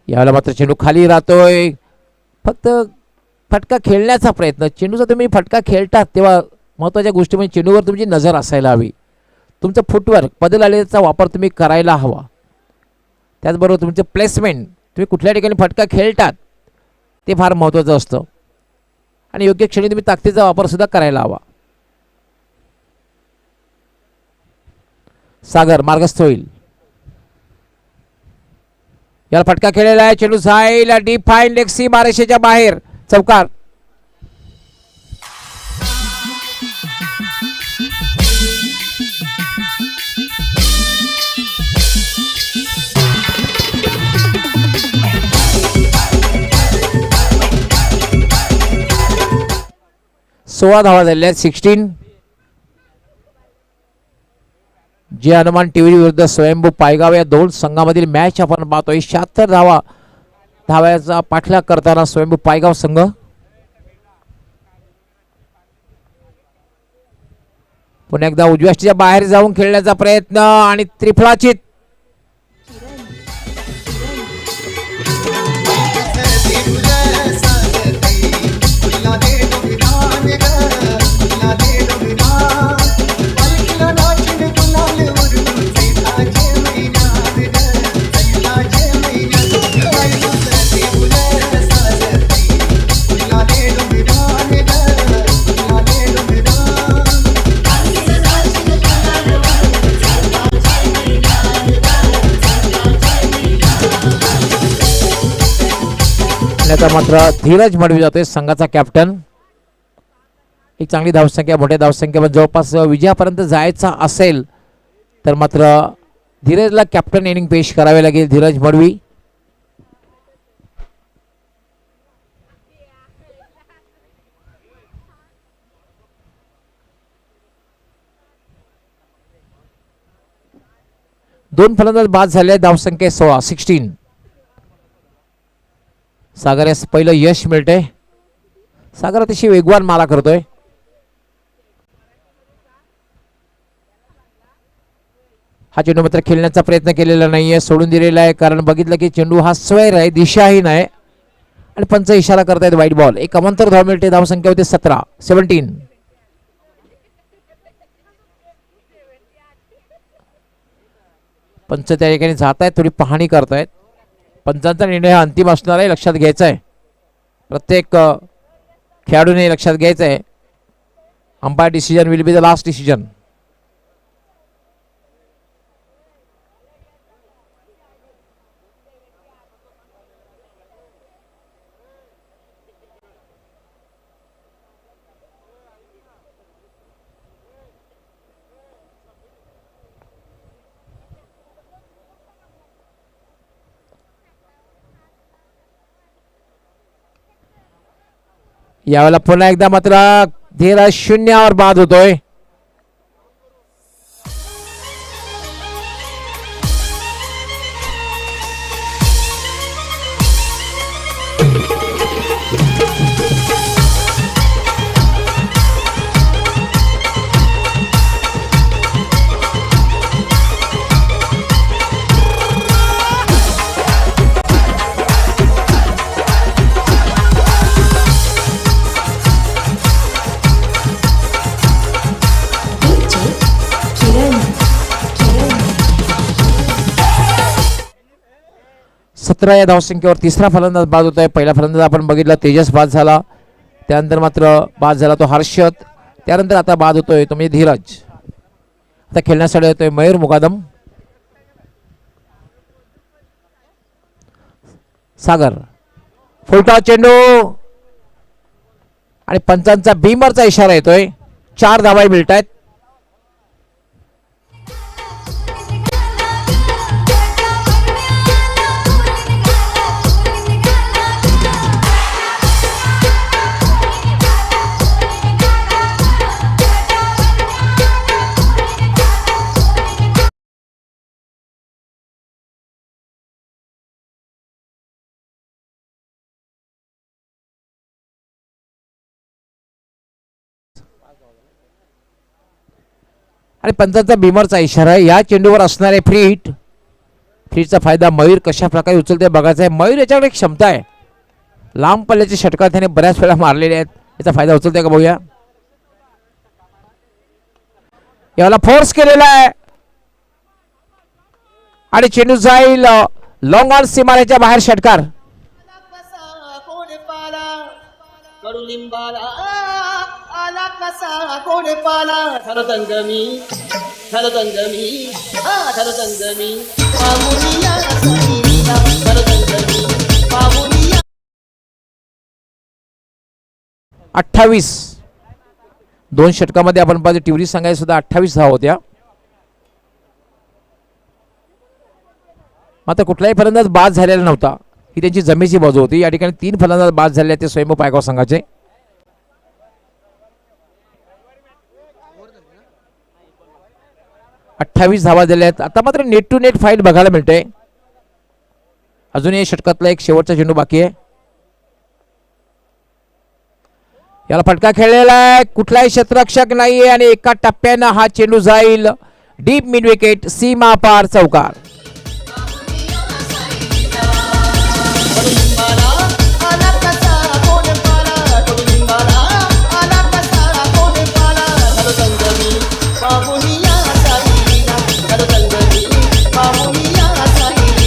यावेळेला मात्र चेंडू खाली राहतोय. फक्त फटका खेळण्याचा प्रयत्न. चेंडूचा तुम्ही फटका खेळतात तेव्हा महत्त्वाच्या गोष्टी म्हणजे चेंडूवर तुमची नजर असायला हवी. तुमचं फुटवर्क बदल आलेचा वापर तुम्ही करायला हवा. त्याचबरोबर तुमचं प्लेसमेंट, तुम्ही कुठल्या ठिकाणी फटका खेळतात ते फार महत्त्वाचं असतं. आणि योग्य क्षणी तुम्ही ताकदीचा वापर सुद्धा करायला हवा. सागर मार्गस्थ होईल. याला फटका खेळलेला आहे. चेंडू जाईल डीप फाईन लेग सी मारेशेच्या बाहेर चौकार. सोळा धावा झालेल्या आहेत. 16. जे हनुमान टीव्ही विरुद्ध स्वयंभू पायगाव या दोन संघामधील मॅच आपण पाहतोय. 76 धाव्याचा पाठलाग करताना स्वयंभू पायगाव संघ. पुन्हा एकदा उजव्या ष्टीच्या बाहेर जाऊन खेळण्याचा प्रयत्न आणि त्रिफळाचित. आता मात्र धीरज मडवी जातोय संघाचा कॅप्टन. एक चांगली धावसंख्या, मोठ्या धावसंख्येमध्ये जवळपास विजयापर्यंत जायचा असेल तर मात्र धीरजला कॅप्टन इनिंग पेश करावे लागेल. धीरज मडवी. दोन फलंदाज बाद झाले. धावसंख्या 16. सागर यास पहिलं यश मिळते. सागर अतिशय वेगवान मारा करतोय. हा चेंडू मात्र खेळण्याचा प्रयत्न केलेला नाहीये, सोडून दिलेला आहे. कारण बघितलं की चेंडू हा स्वैर आहे, दिशाहीन आहे आणि पंच इशारा करतायत वाईट बॉल. एक अमांतर धाव मिळते. धावसंख्या होते 17. पंच त्या ठिकाणी जात आहेत, थोडी पाहणी करतायत. पंचांचा निर्णय हा अंतिम असणार आहे, लक्षात घ्यायचा आहे. प्रत्येक खेळाडूने लक्षात घ्यायचं आहे. Umpire decision will be the last decision. यावेळेला पुन्हा एकदा मात्र धीरज 0 बाद होतोय. किरण 17 या धावसंख्येवर तिसरा फलंदाज बाद होत आहे. पहिला फलंदाज आपण बघितला तेजस बाद झाला, त्यानंतर मात्र बाद झाला तो हर्षद, त्यानंतर आता बाद होतोय तो म्हणजे धीरज. आता खेळण्यासाठी येतोय मयूर मुकादम. सागर फुलटा चेंडू आणि पंचांचा बीमरचा इशारा येतोय. 4 धावा मिळत आहेत. आणि पंचांचा बिमरचा इशारा आहे. या चेंडूवर असणारे फ्रीटचा फायदा मयूर कशा प्रकारे उचलते बघायचा आहे. मयूर याच्याकडे एक क्षमता आहे, लांब पल्ल्याचे षटकार त्याने बऱ्याच वेळा मारलेले आहेत. याचा फायदा उचलते का बघूया. याला फोर्स केलेला आहे आणि चेंडू जाईल लॉंग ऑन सीमारेच्या बाहेर. षटकार कसा कोण पाला कडुलिंबाला आला कसा कोण पाला झालं तंगमी झालं तंगमी पामुनिया साईला झालं तंगमी पामुनिया. 28 दोन षटकामध्ये आपण पाहिजे टिवरी सांगायला सुद्धा 28 धावा होत्या. मात्र कुठलाही फलंदाज बाद झालेला नव्हता, ही त्यांची जमेची बाजू होती. या ठिकाणी 3 फलंदाज बाद झाले ते स्वयंभू पायगाव संघाचे. 28 धावा दिल्या आहेत. आता मात्र नेट टू नेट फाईट बघायला मिळते. अजूनही षटकातला एक शेवटचा चेंडू बाकी आहे. याला फटका खेळलेला आहे, कुठलाही क्षेत्ररक्षक नाहीये आणि एका टप्प्यानं हा चेंडू जाईल डीप मिड विकेट, सीमा पार चौकार. कडुलिंबाला आला कसा कोण पाला कडुलिंबाला आला कसा कोण पाला झालं तंगमी पामुनिया साईला झालं तंगमी पामुनिया साईला.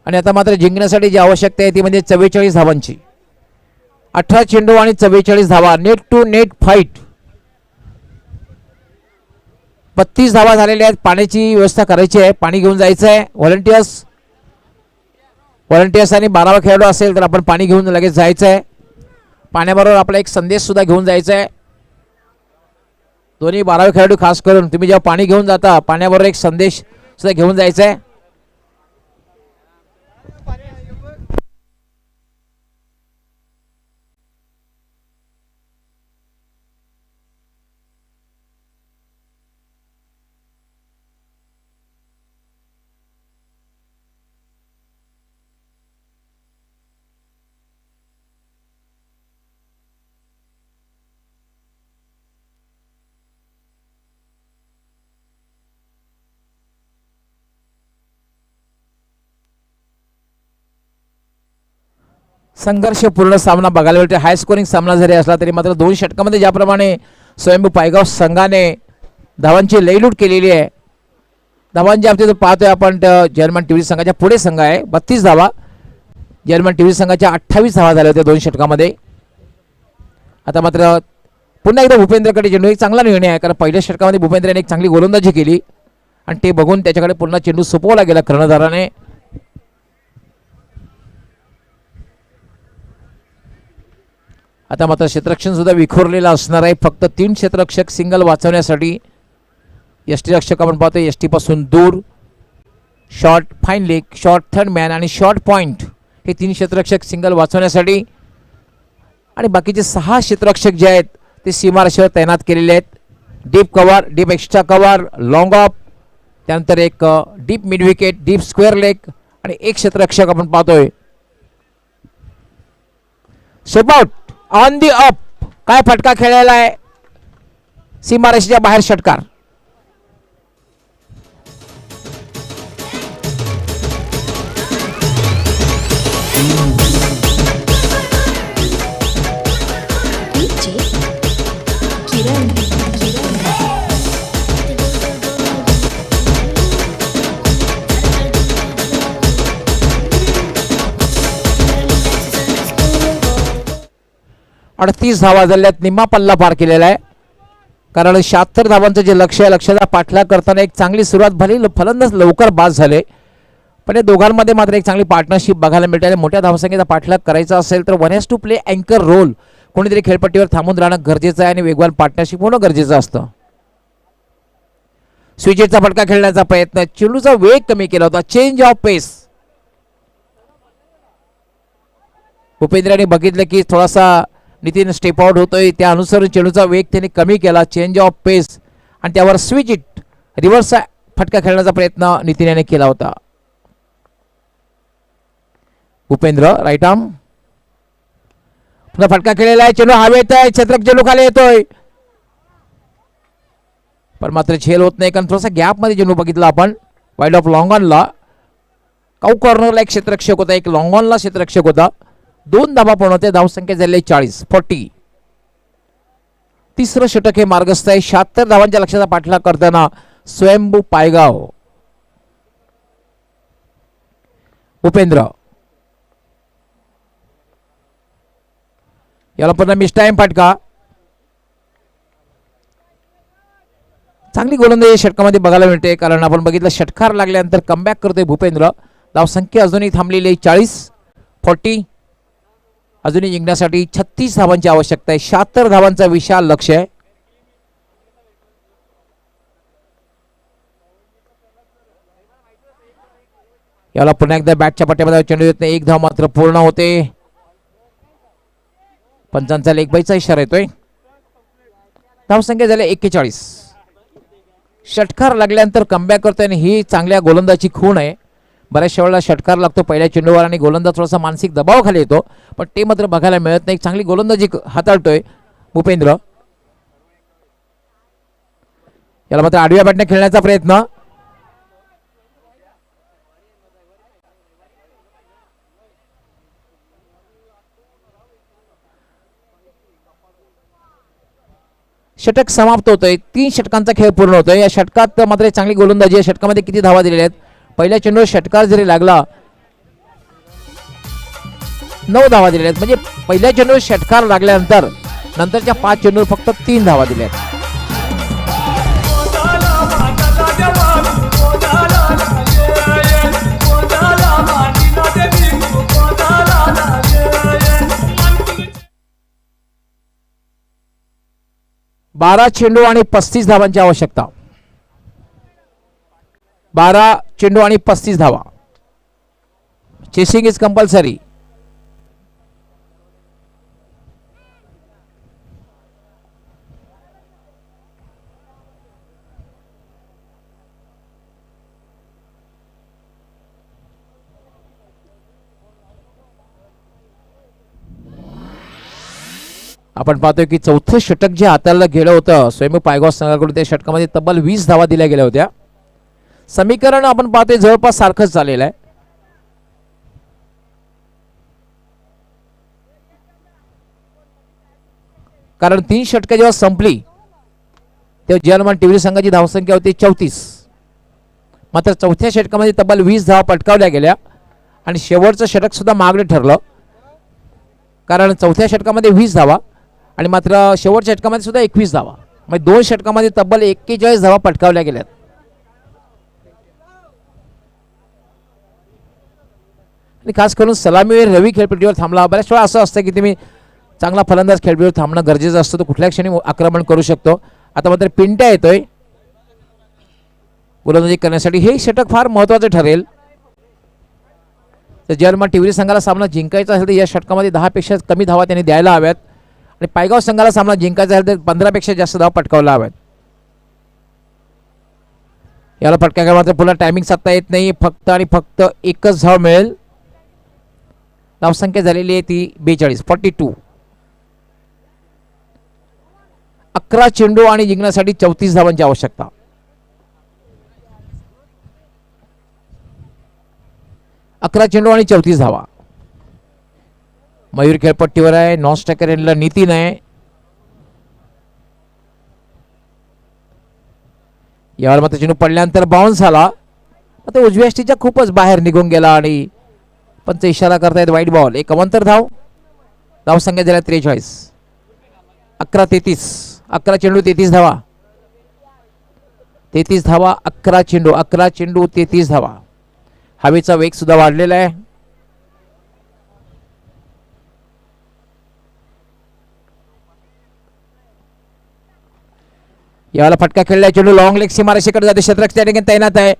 आणि आता मात्र जिंकण्यासाठी जी आवश्यकता आहे ती म्हणजे 44 धावांची. 18 चेंडू आणि 44 धावा, नेट टू नेट फाईट. 32 धावा झालेल्या आहेत. पाण्याची व्यवस्था करायची आहे, पाणी घेऊन जायचं आहे. व्हॉलंटियर्स आणि 12वा खेळाडू असेल तर आपण पाणी घेऊन लगेच जायचं आहे. पाण्याबरोबर आपला एक संदेश सुद्धा घेऊन जायचा आहे. दोन्ही 12वे खेळाडू खास करून तुम्ही जेव्हा पाणी घेऊन जाता पाण्याबरोबर एक संदेश सुद्धा घेऊन जायचा आहे. संघर्षपूर्ण सामना बघायला मिळतो. हाय स्कोरिंग सामना जरी असला तरी मात्र 2 षटकामध्ये ज्याप्रमाणे स्वयंभू पायगाव संघाने धावांची लयलूट केलेली आहे. धावांच्या बाबतीत पाहतोय आपण जर्मन टिवरी संघाच्या पुढे संघ आहे 32 धावा. जर्मन टिवरी संघाच्या 28 धावा झाल्या होत्या 2 षटकामध्ये. आता मात्र पुन्हा एकदा भूपेंद्रकडे चेंडू, एक चांगला निर्णय आहे कारण पहिल्या षटकामध्ये भूपेंद्रने एक चांगली गोलंदाजी केली आणि ते बघून त्याच्याकडे पुन्हा चेंडू सोपवला गेला कर्णधाराने. आता मात्र क्षेत्ररक्षण सुद्धा विखुरलेला असणार आहे. फक्त 3 क्षेत्ररक्षक सिंगल वाचवण्यासाठी. यष्टीरक्षक आपण पाहतो यष्टीपासून दूर, short fine leg, short third man आणि शॉर्ट पॉईंट हे 3 क्षेत्ररक्षक सिंगल वाचवण्यासाठी. आणि बाकीचे 6 क्षेत्ररक्षक जे आहेत ते सीमारेषेवर तैनात केलेले आहेत. Deep cover, deep extra cover, long of, त्यानंतर एक deep mid wicket, deep square leg आणि एक क्षेत्ररक्षक आपण पाहतोय step out on the up. काय फटका खेळलेला आहे, सीमारेषेच्या बाहेर षटकार. डीजे किरण अडतीस धावा झाल्यात, निम्मा पल्ला पार केलेला आहे. कारण 76 धावांचं जे लक्ष्य आहे, लक्ष्याचा पाठलाग करताना एक चांगली सुरुवात भली, फलंदाज लवकर बाद झाले पण या दोघांमध्ये मात्र एक चांगली पार्टनरशिप बघायला मिळते. मोठ्या धावसंख्येचा पाठलाग करायचा असेल तर 1 has to प्ले अँकर रोल. कोणीतरी खेळपट्टीवर थांबून राहणं गरजेचं आहे आणि वेगवान पार्टनरशिप होणं गरजेचं असतं. स्विचेटचा फटका खेळण्याचा प्रयत्न, चेंडूचा वेग कमी केला होता, चेंज ऑफ पेस. भूपेंद्रने बघितलं की थोडासा नितीन स्टेप आउट होतोय, त्या अनुसार चेंडूचा वेग त्यांनी कमी केला, चेंज ऑफ पेस आणि त्यावर स्विच इट रिव्हर्स फटका खेळण्याचा प्रयत्न नितीन याने केला होता. भूपेंद्र राईट आर्म पुन्हा फटका खेळलेला आहे. चेंडू हवेत आहे. छत्रक चेंडू खाली येतोय पण मात्र झेल होत नाही कारण थोडासा गॅप मध्ये चेंडू बघितला आपण. वाईड ऑफ लॉंग ऑनला काऊ कॉर्नरला एक क्षेत्ररक्षक होता, एक लॉंग ऑनला क्षेत्ररक्षक होता. 2 धावा पूर्ण होते. धावसंख्या झाली 40. तिसरं षटक हे मार्गस्थ आहे. 76 धावांच्या लक्ष्याचा पाठलाग करताना स्वयंभू पायगाव. भूपेंद्र याला पुन्हा मिस टाइम फटका. चांगली गोलंदाजी षटकामध्ये बघायला मिळते कारण आपण बघितलं षटकार लागल्यानंतर कमबॅक करतोय भूपेंद्र. धावसंख्या अजूनही थांबलेली 40. अजूनही जिंकण्यासाठी 36 धावांची आवश्यकता आहे. 76 धावांचा विशाल लक्ष्य आहे. याला पुन्हा एकदा बॅटच्या पट्ट्यामध्ये चेंडू येत नाही. 1 धाव मात्र पूर्ण होते. पंचांचा लेग बाईचा इशारा येतोय. धावसंख्या झाली 41. षटकार लागल्यानंतर कमबॅक करतोय आणि ही चांगल्या गोलंदाजी खूण आहे. बऱ्याचशा वेळेला षटकार लागतो पहिल्या चेंडूवर आणि गोलंदाज थोडासा मानसिक दबाव खाली येतो पण ते मात्र बघायला मिळत नाही. चांगली गोलंदाजी हाताळतोय भूपेंद्र. याला मात्र आडव्या बॅटने खेळण्याचा प्रयत्न. षटक समाप्त होतोय. 3 षटकांचा खेळ पूर्ण होतोय. या षटकात मात्र चांगली गोलंदाजी आहे. षटकामध्ये किती धावा दिलेल्या आहेत? पहिल्या चेंडूवर षटकार जरी लागला 9 धावा दिलेल्या आहेत म्हणजे पहिल्या चेंडूवर षटकार लागल्यानंतर नंतरच्या 5 चेंडूवर फक्त 3 धावा दिल्या आहेत. बारा चेंडू आणि 35 धावांची आवश्यकता. 12 चेंडू आणि 35 धावा. Chasing is compulsory. आपण पाहतोय की चौथं षटक जे हाताळलं गेलं होतं स्वयंभू पायगाव संघाकडून त्या षटकामध्ये तब्बल 20 धावा दिल्या गेल्या होत्या. समीकरण आपण पाहतोय जवळपास सारखंच झालेलं आहे. कारण 3 षटकं जेव्हा संपली तेव्हा जर्मन टिवरी संघाची धावसंख्या होती 34. मात्र चौथ्या षटकामध्ये तब्बल 20 धावा पटकावल्या गेल्या आणि शेवटचं षटक सुद्धा मागणे ठरलं कारण चौथ्या षटकामध्ये 20 धावा आणि मात्र शेवटच्या षटकामध्ये सुद्धा 21 धावा म्हणजे 2 षटकामध्ये तब्बल 41 धावा पटकावल्या गेल्यात. आणि खास करून सलामीवीर रवी खेळपट्टीवर थांबला. बऱ्याच वेळा असं असतं की तुम्ही चांगला फलंदाज खेळपट्टीवर थांबणं गरजेचं असतं. तो कुठल्या क्षणी आक्रमण करू शकतो. आता मात्र पिंट्या येतोय गोलंदाजी करण्यासाठी. हे षटक फार महत्त्वाचं ठरेल. तर जर्मन टिवरी संघाला सामना जिंकायचा असेल तर या षटकामध्ये 10 पेक्षा कमी धावा त्यांनी द्यायला हव्यात आणि पायगाव संघाला सामना जिंकायचा असेल तर 15 पेक्षा जास्त धावा पटकावला हव्यात. याला फटका मात्र पुन्हा टायमिंग साधता येत नाही. फक्त आणि फक्त एकच धाव मिळेल. धावसंख्या झालेली आहे ती 42. 11 चेंडू आणि जिंकण्यासाठी 34 धावांची आवश्यकता. अकरा चेंडू आणि 34 धावा. मयूर खेळपट्टीवर आहे. नॉन स्ट्रायकर एंडला नितीन आहे. यावर मात्र चेंडू पडल्यानंतर बाउन्स आला. आता उजव्या यष्टीच्या खूपच बाहेर निघून गेला आणि पंच इशारा करतायत वाईट बॉल. एक अवंतर धाव. धावसंख्या झाल्या 43. 11-33. 11 चेंडू 33 धावा. 33 धावा. 11 चेंडू 33 धावा. हवेचा वेग सुद्धा वाढलेला आहे. याला फटका खेळलाय. चेंडू लॉंग लेग सीमारेषेकडे जाते. क्षेत्ररक्षक त्या ठिकाणी तैनात आहे.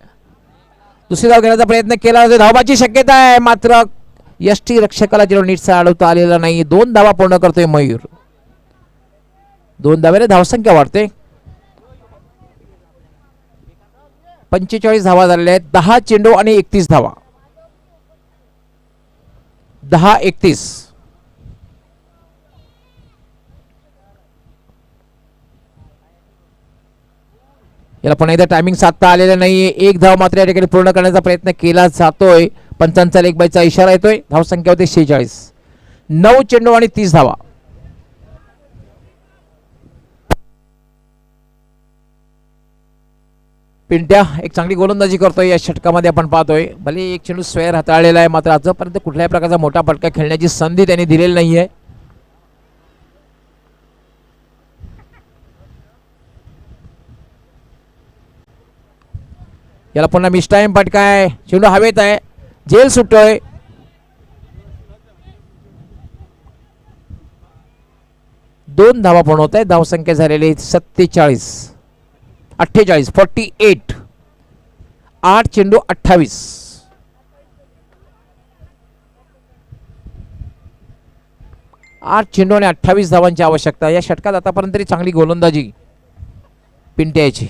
दुसरी धाव घेण्याचा प्रयत्न केला जातो. धावाची शक्यता आहे मात्र यष्टी रक्षकाला चेंडू नीटसा अडवता आलेला नाही. 2 धावा पूर्ण करतोय मयूर. 2 धावेने धावसंख्या वाढते. 45 धावा झालेल्या आहेत. 10 चेंडू आणि 31 धावा. 10-31. याला पुन्हा एकदा टायमिंग साधता आलेला नाहीये. एक धाव मात्र या ठिकाणी पूर्ण करण्याचा प्रयत्न केला जातोय. पंचांचा लेग बायचा इशारा येतोय. धाव संख्या होते 46. 9 चेंडू आणि 30 धावा. पिंट्या एक चांगली गोलंदाजी करतोय या षटकामध्ये आपण पाहतोय. भले एक चेंडू स्वेअर हाताळलेला आहे, मात्र आजपर्यंत कुठल्याही प्रकारचा मोठा फटका खेळण्याची संधी त्यांनी दिलेली नाहीये. याला पुन्हा मिस टाइम फटका आहे. चेंडू हवेत आहे. झेल सुटतोय. दोन धावा पण होत आहे. धाव संख्या झालेली 48. 8 चेंडू 28. आठ चेंडू आणि 28 धावांची आवश्यकता. या षटकात आतापर्यंत तरी चांगली गोलंदाजी पिंट्याची.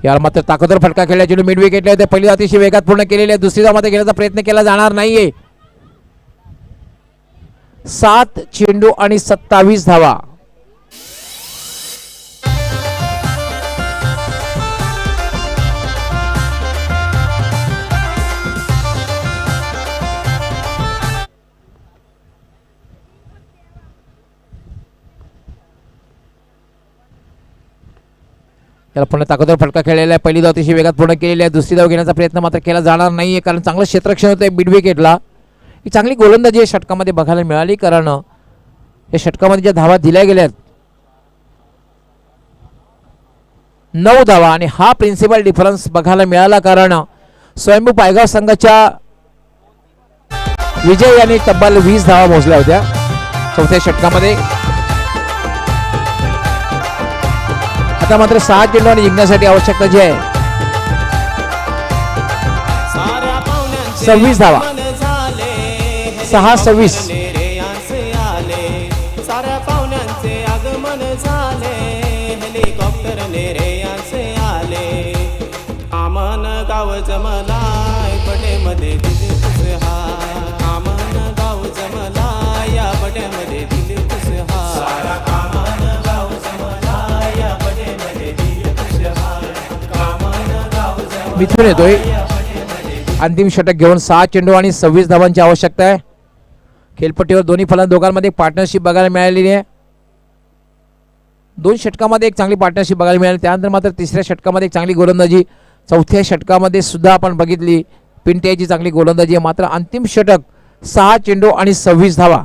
याला मात्र ताकदवर फटका खेळला. चेंडू मिड विकेटला होते. पहिली अतिशय वेगात पूर्ण केलेली आहे. दुसरी धाव मात्र घेण्याचा प्रयत्न केला जाणार नाहीये. 7 चेंडू आणि 27 धावा. त्याला पुन्हा ताकदवर फटका खेळलेला आहे. पहिली धाव अतिशय वेगात पूर्ण केलेली आहे. दुसरी धाव घेण्याचा प्रयत्न मात्र केला जाणार नाहीये, कारण चांगलं क्षेत्ररक्षण होतं मिड विकेटला. ही चांगली गोलंदाजी या षटकामध्ये बघायला मिळाली, कारण या षटकामध्ये ज्या धावा दिल्या गेल्यात 9 धावा, आणि हा प्रिन्सिपल डिफरन्स बघायला मिळाला, कारण स्वयंभू पायगाव संघाच्या विजय यांनी तब्बल 20 धावा मोजल्या होत्या चौथ्या षटकामध्ये. आता मात्र 6 चेंडू आणि जिंकण्यासाठी आवश्यकता जी आहे 26 धावा. 6-26. साऱ्या पाहुण्यांचे आगमन झाले. हेलिकॉप्टर नेरेयांचे आले. आमन गाव जमलाय पटेमध्ये दिली खुशहाल. आमन गाव जमलाय या पटेमध्ये दिली खुशहाल. आमन गाव जमलाय या पटेमध्ये दिली खुशहाल. आमन गाव जमलाय. मिथून येतोय अंतिम षटक घेऊन. 6 चेंडू आणि 26 धावांची आवश्यकता आहे. खेळपट्टीवर दोन्ही दोघांमध्ये पार्टनरशिप बघायला मिळालेली आहे. 2 षटकामध्ये एक चांगली पार्टनरशिप बघायला मिळाली. त्यानंतर मात्र तिसऱ्या षटकामध्ये एक चांगली गोलंदाजी. चौथ्या षटकामध्ये सुद्धा आपण बघितली पिंट्याची चांगली गोलंदाजी आहे. मात्र अंतिम षटक 6 चेंडू आणि 26 धावा.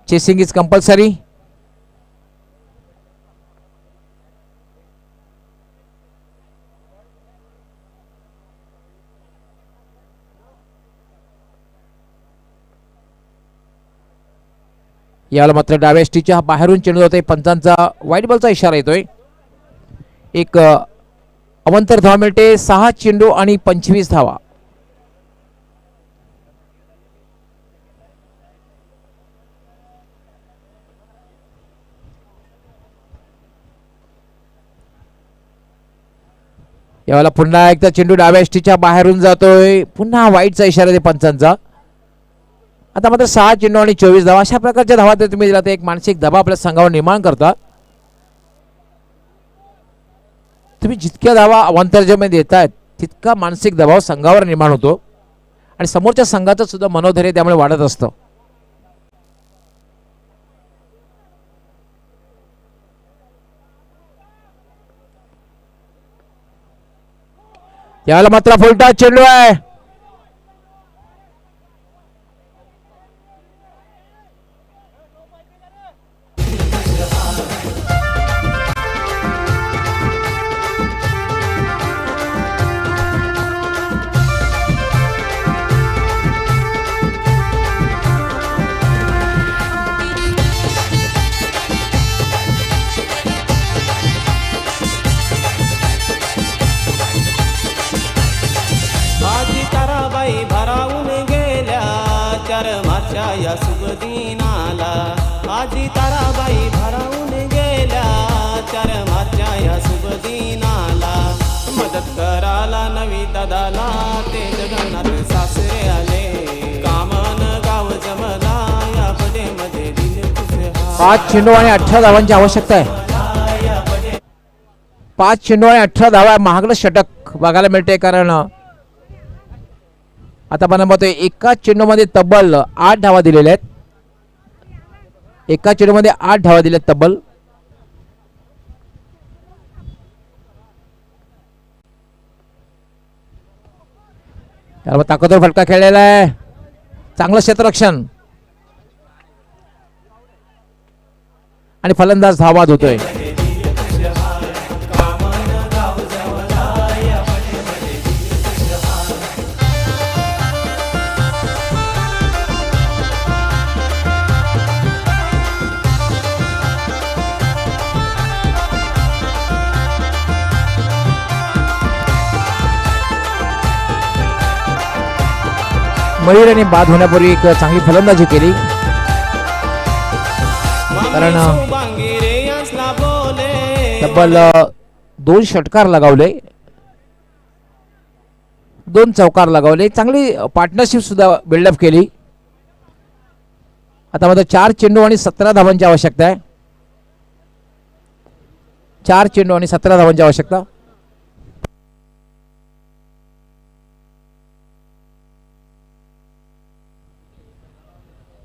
Chasing is compulsory. याला मात्र डाव्या स्टीच्या बाहेरून चेंडू होतोय. पंचांचा वाईट बॉलचा इशारा येतोय. एक अवंतर धाव मिळते. 6 चेंडू आणि 25 धावा. यावेळेला पुन्हा एकदा चेंडू डाव्या स्टीच्या बाहेरून जातोय. पुन्हा वाईटचा इशारा आहे पंचांचा. आता मात्र 6 चेंडू आणि 24 धावा. अशा प्रकारच्या धावा तर तुम्ही दिला तर एक मानसिक दबाव आपल्या संघावर निर्माण करता. तुम्ही जितक्या धावा अवांतरमध्ये देतायत तितका मानसिक दबाव संघावर निर्माण होतो, आणि समोरच्या संघाचं सुद्धा मनोधैर्य त्यामुळे वाढत असतं. याला मात्र फुलटा चेंडू आहे. आजी ताराबाई भारावून गेल्या 4 मार्चच्या या शुभ दिनाला. आजी ताराबाई भारावून गेल्या गेल्या चार मार्चच्या या शुभ दिनाला मदत कराला नवी दादाला ते जगन्नाथ सासरे आले कामन गाव जमला या पदेमध्ये दिल खुशहाल 5 चेंडू आणि 18 धावांची आवश्यकता आहे. 5 चेंडू आणि 18 धावा महागडं षटक बघायला मिळते, कारण आता आपण बघतोय एका चेंडूमध्ये तब्बल 8 धावा दिलेल्या आहेत. एका चेंडूमध्ये 8 धावा दिल्यात तब्बल. त्याला ताकदवर फटका खेळलेला आहे, चांगलं क्षेत्ररक्षण आणि फलंदाज धावाद होतोय. मयूरने बाद होण्यापूर्वी एक चांगली फलंदाजी केली, कारण तब्बल 2 षटकार लगावले, 2 चौकार लगावले, चांगली पार्टनरशिप सुद्धा बिल्डअप केली. आता मात्र 4 चेंडू आणि 17 धावांची आवश्यकता आहे. 4 चेंडू आणि 17 धावांची आवश्यकता.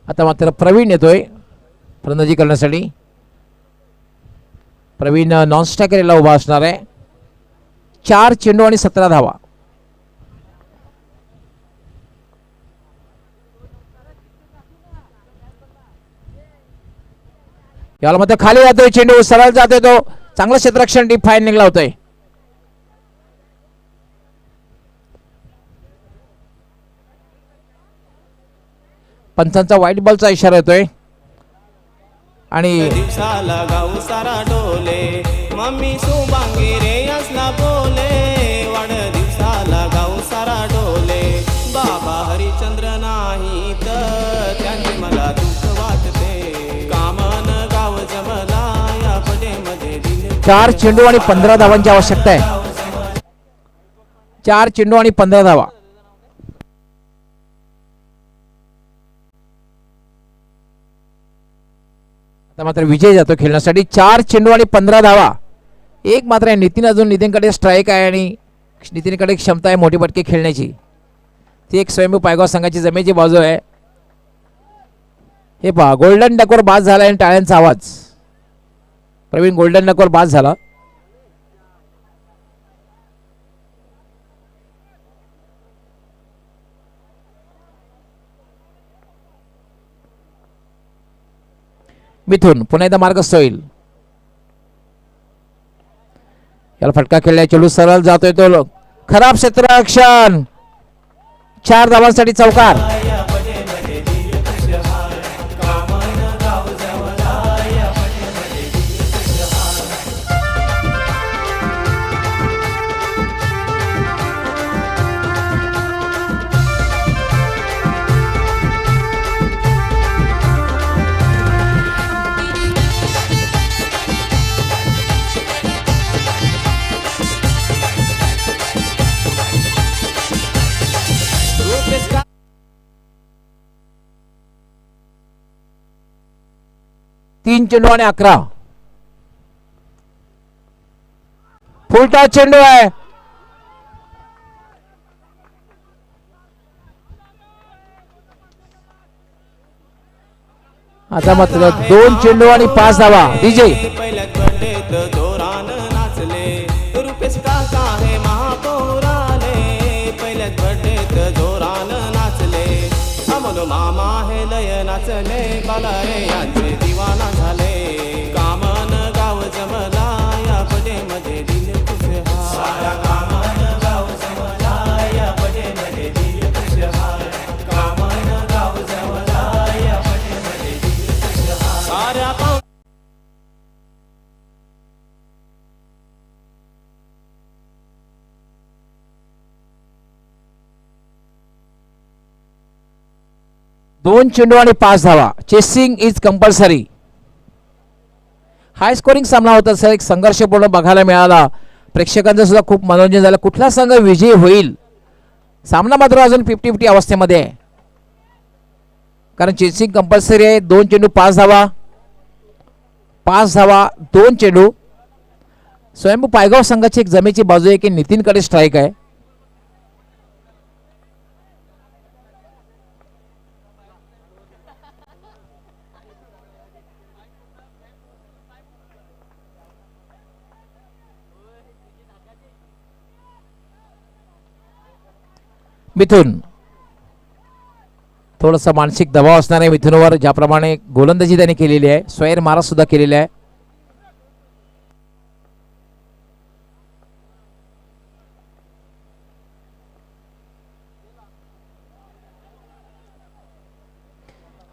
आता मात्र प्रवीण येतोय फलंदाजी करण्यासाठी. प्रवीण नॉन स्ट्रायकरला उभा असणार आहे. 4 चेंडू आणि 17 धावा. याला मात्र खाली जातोय चेंडू, सरळ जातोय तो, चांगलं क्षेत्ररक्षण डीप फाईन निघला होतोय. पंचांचा व्हाईट बॉलचा इशारा येतोय आणि दिवसाला गाऊ सारा डोले मम्मी शुभांगी रे असला बोले वाढ दिवसाला गाऊ सारा डोले बाबा हरिचंद्र नाही तर त्यांचे मला दुःख वाटते कामन गाव जमला या पदेमध्ये दिल 4 चेंडू आणि 15 धावांची आवश्यकता आहे. 4 चेंडू आणि 15 धावा. आता मात्र विजय जातो खेळण्यासाठी. 4 चेंडू आणि 15 धावा. एक मात्र आहे नितीन, अजून नितीनकडे स्ट्राईक आहे आणि नितीनकडे क्षमता आहे मोठी पटके खेळण्याची. ती एक स्वयंभू पायगाव संघाची जमेची बाजू आहे. हे पहा, गोल्डन डकवर बाद झाला आणि टाळ्यांचा आवाज. प्रवीण गोल्डन डकवर बाद झाला. मिथून पुन्हा एकदा मार्गस्थ होईल. याला फटका खेळलाय, चेंडू सरळ जातोय तो, खराब क्षेत्ररक्षण. 4 धावांसाठी चौकार. तीन चेंडू आणि 11. फुलटा चेंडू आहे. आता मात्र 2 चेंडू आणि 5 धावा. डीजे पहिल्याच बर्थडेत जोरान नाचले रुपेश काका हे महापौर आले पहिल्याच बर्थडेत जोरान नाचले अमोल मामा हे लय नाचले बालारे यांचे दिवाना झाले कामन गाव जमला या पदेमध्ये दिल खुशहाल कामन गाव जमला या पदेमध्ये दिल खुशहाल कामन गाव जमला या पदेमध्ये दिल खुशहाल साऱ्या दोन चेंडू आणि 5 धावा. Chasing is compulsory. High scoring सामना होता सर, एक संघर्षपूर्ण बघायला मिळाला. प्रेक्षकांचं सुद्धा खूप मनोरंजन झालं. कुठला संघ विजयी होईल सामना मात्र अजून 50-50 अवस्थेमध्ये आहे, कारण चेसिंग कंपल्सरी आहे. 2 चेंडू 5 धावा, 5 धावा 2 चेंडू. स्वयंभू पायगाव संघाची एक जमेची बाजू आहे की नितीनकडे स्ट्राईक आहे. मिथुन थोडासा मानसिक दबाव असणार आहे मिथुनवर, ज्याप्रमाणे गोलंदाजी त्याने केलेली आहे, स्वैर मारा सुद्धा केलेला आहे.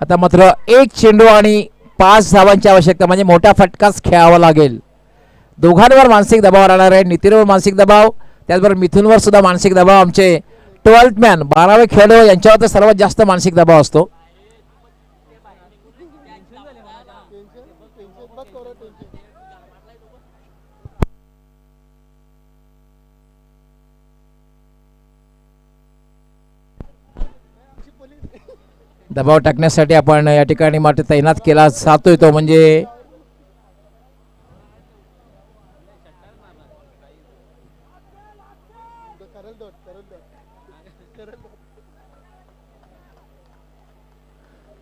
आता मात्र 1 चेंडू आणि 5 धावांची आवश्यकता, म्हणजे मोठा फटकाच खेळावा लागेल. दोघांवर मानसिक दबाव राहणार आहे. नितीनवर मानसिक दबाव, त्याचबरोबर मिथुनवर सुद्धा मानसिक दबाव. आमचे 12th मॅन 12वे खेळाडू यांच्यावर तर सर्वात जास्त मानसिक दबाव असतो. दबाव टाकण्यासाठी आपण या ठिकाणी मात्र तैनात केला जातोय तो म्हणजे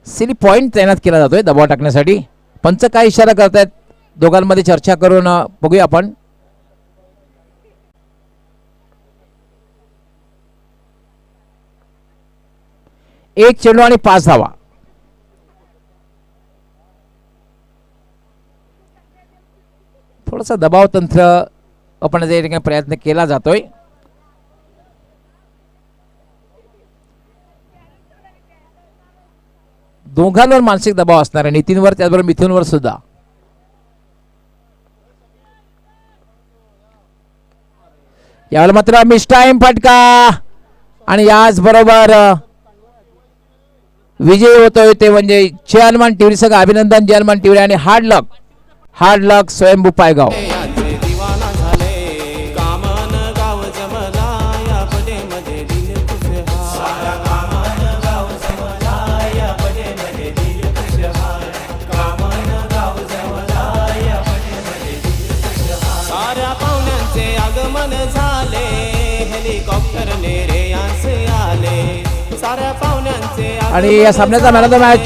सिली पॉइंट तैनात केला जातोय दबाव टाकण्यासाठी. पंच काय इशारा करतायत दोघांमध्ये चर्चा करून बघूया आपण. एक चेंडू आणि 5 धावा. थोडासा दबाव तंत्र आपण या ठिकाणी प्रयत्न केला जातोय. दोघांवर मानसिक दबाव असणार आहे, नितीनवर त्याचबरोबर मिथुनवर सुद्धा. यावेळेला मात्र मिस टाइम फटका आणि याच बरोबर विजयी होतोय ते म्हणजे जयलमान टिवरी संघ. अभिनंदन जयलमान टिवरी आणि हार्ड लक स्वयंभू पायगाव. याचे दिवाना झाले कामन गाव जमला या पदेमध्ये दिल खुशहाल. कामन गाव जमला या पदेमध्ये दिल खुशहाल. कामन गाव जमला या पदेमध्ये दिल खुशहाल. साऱ्या पाहुण्यांचे आगमन झाले, हेलिकॉप्टरने रे आले. साऱ्या पाहुण्यांचे आणि या सामन्याचा मॅन ऑफ द मॅच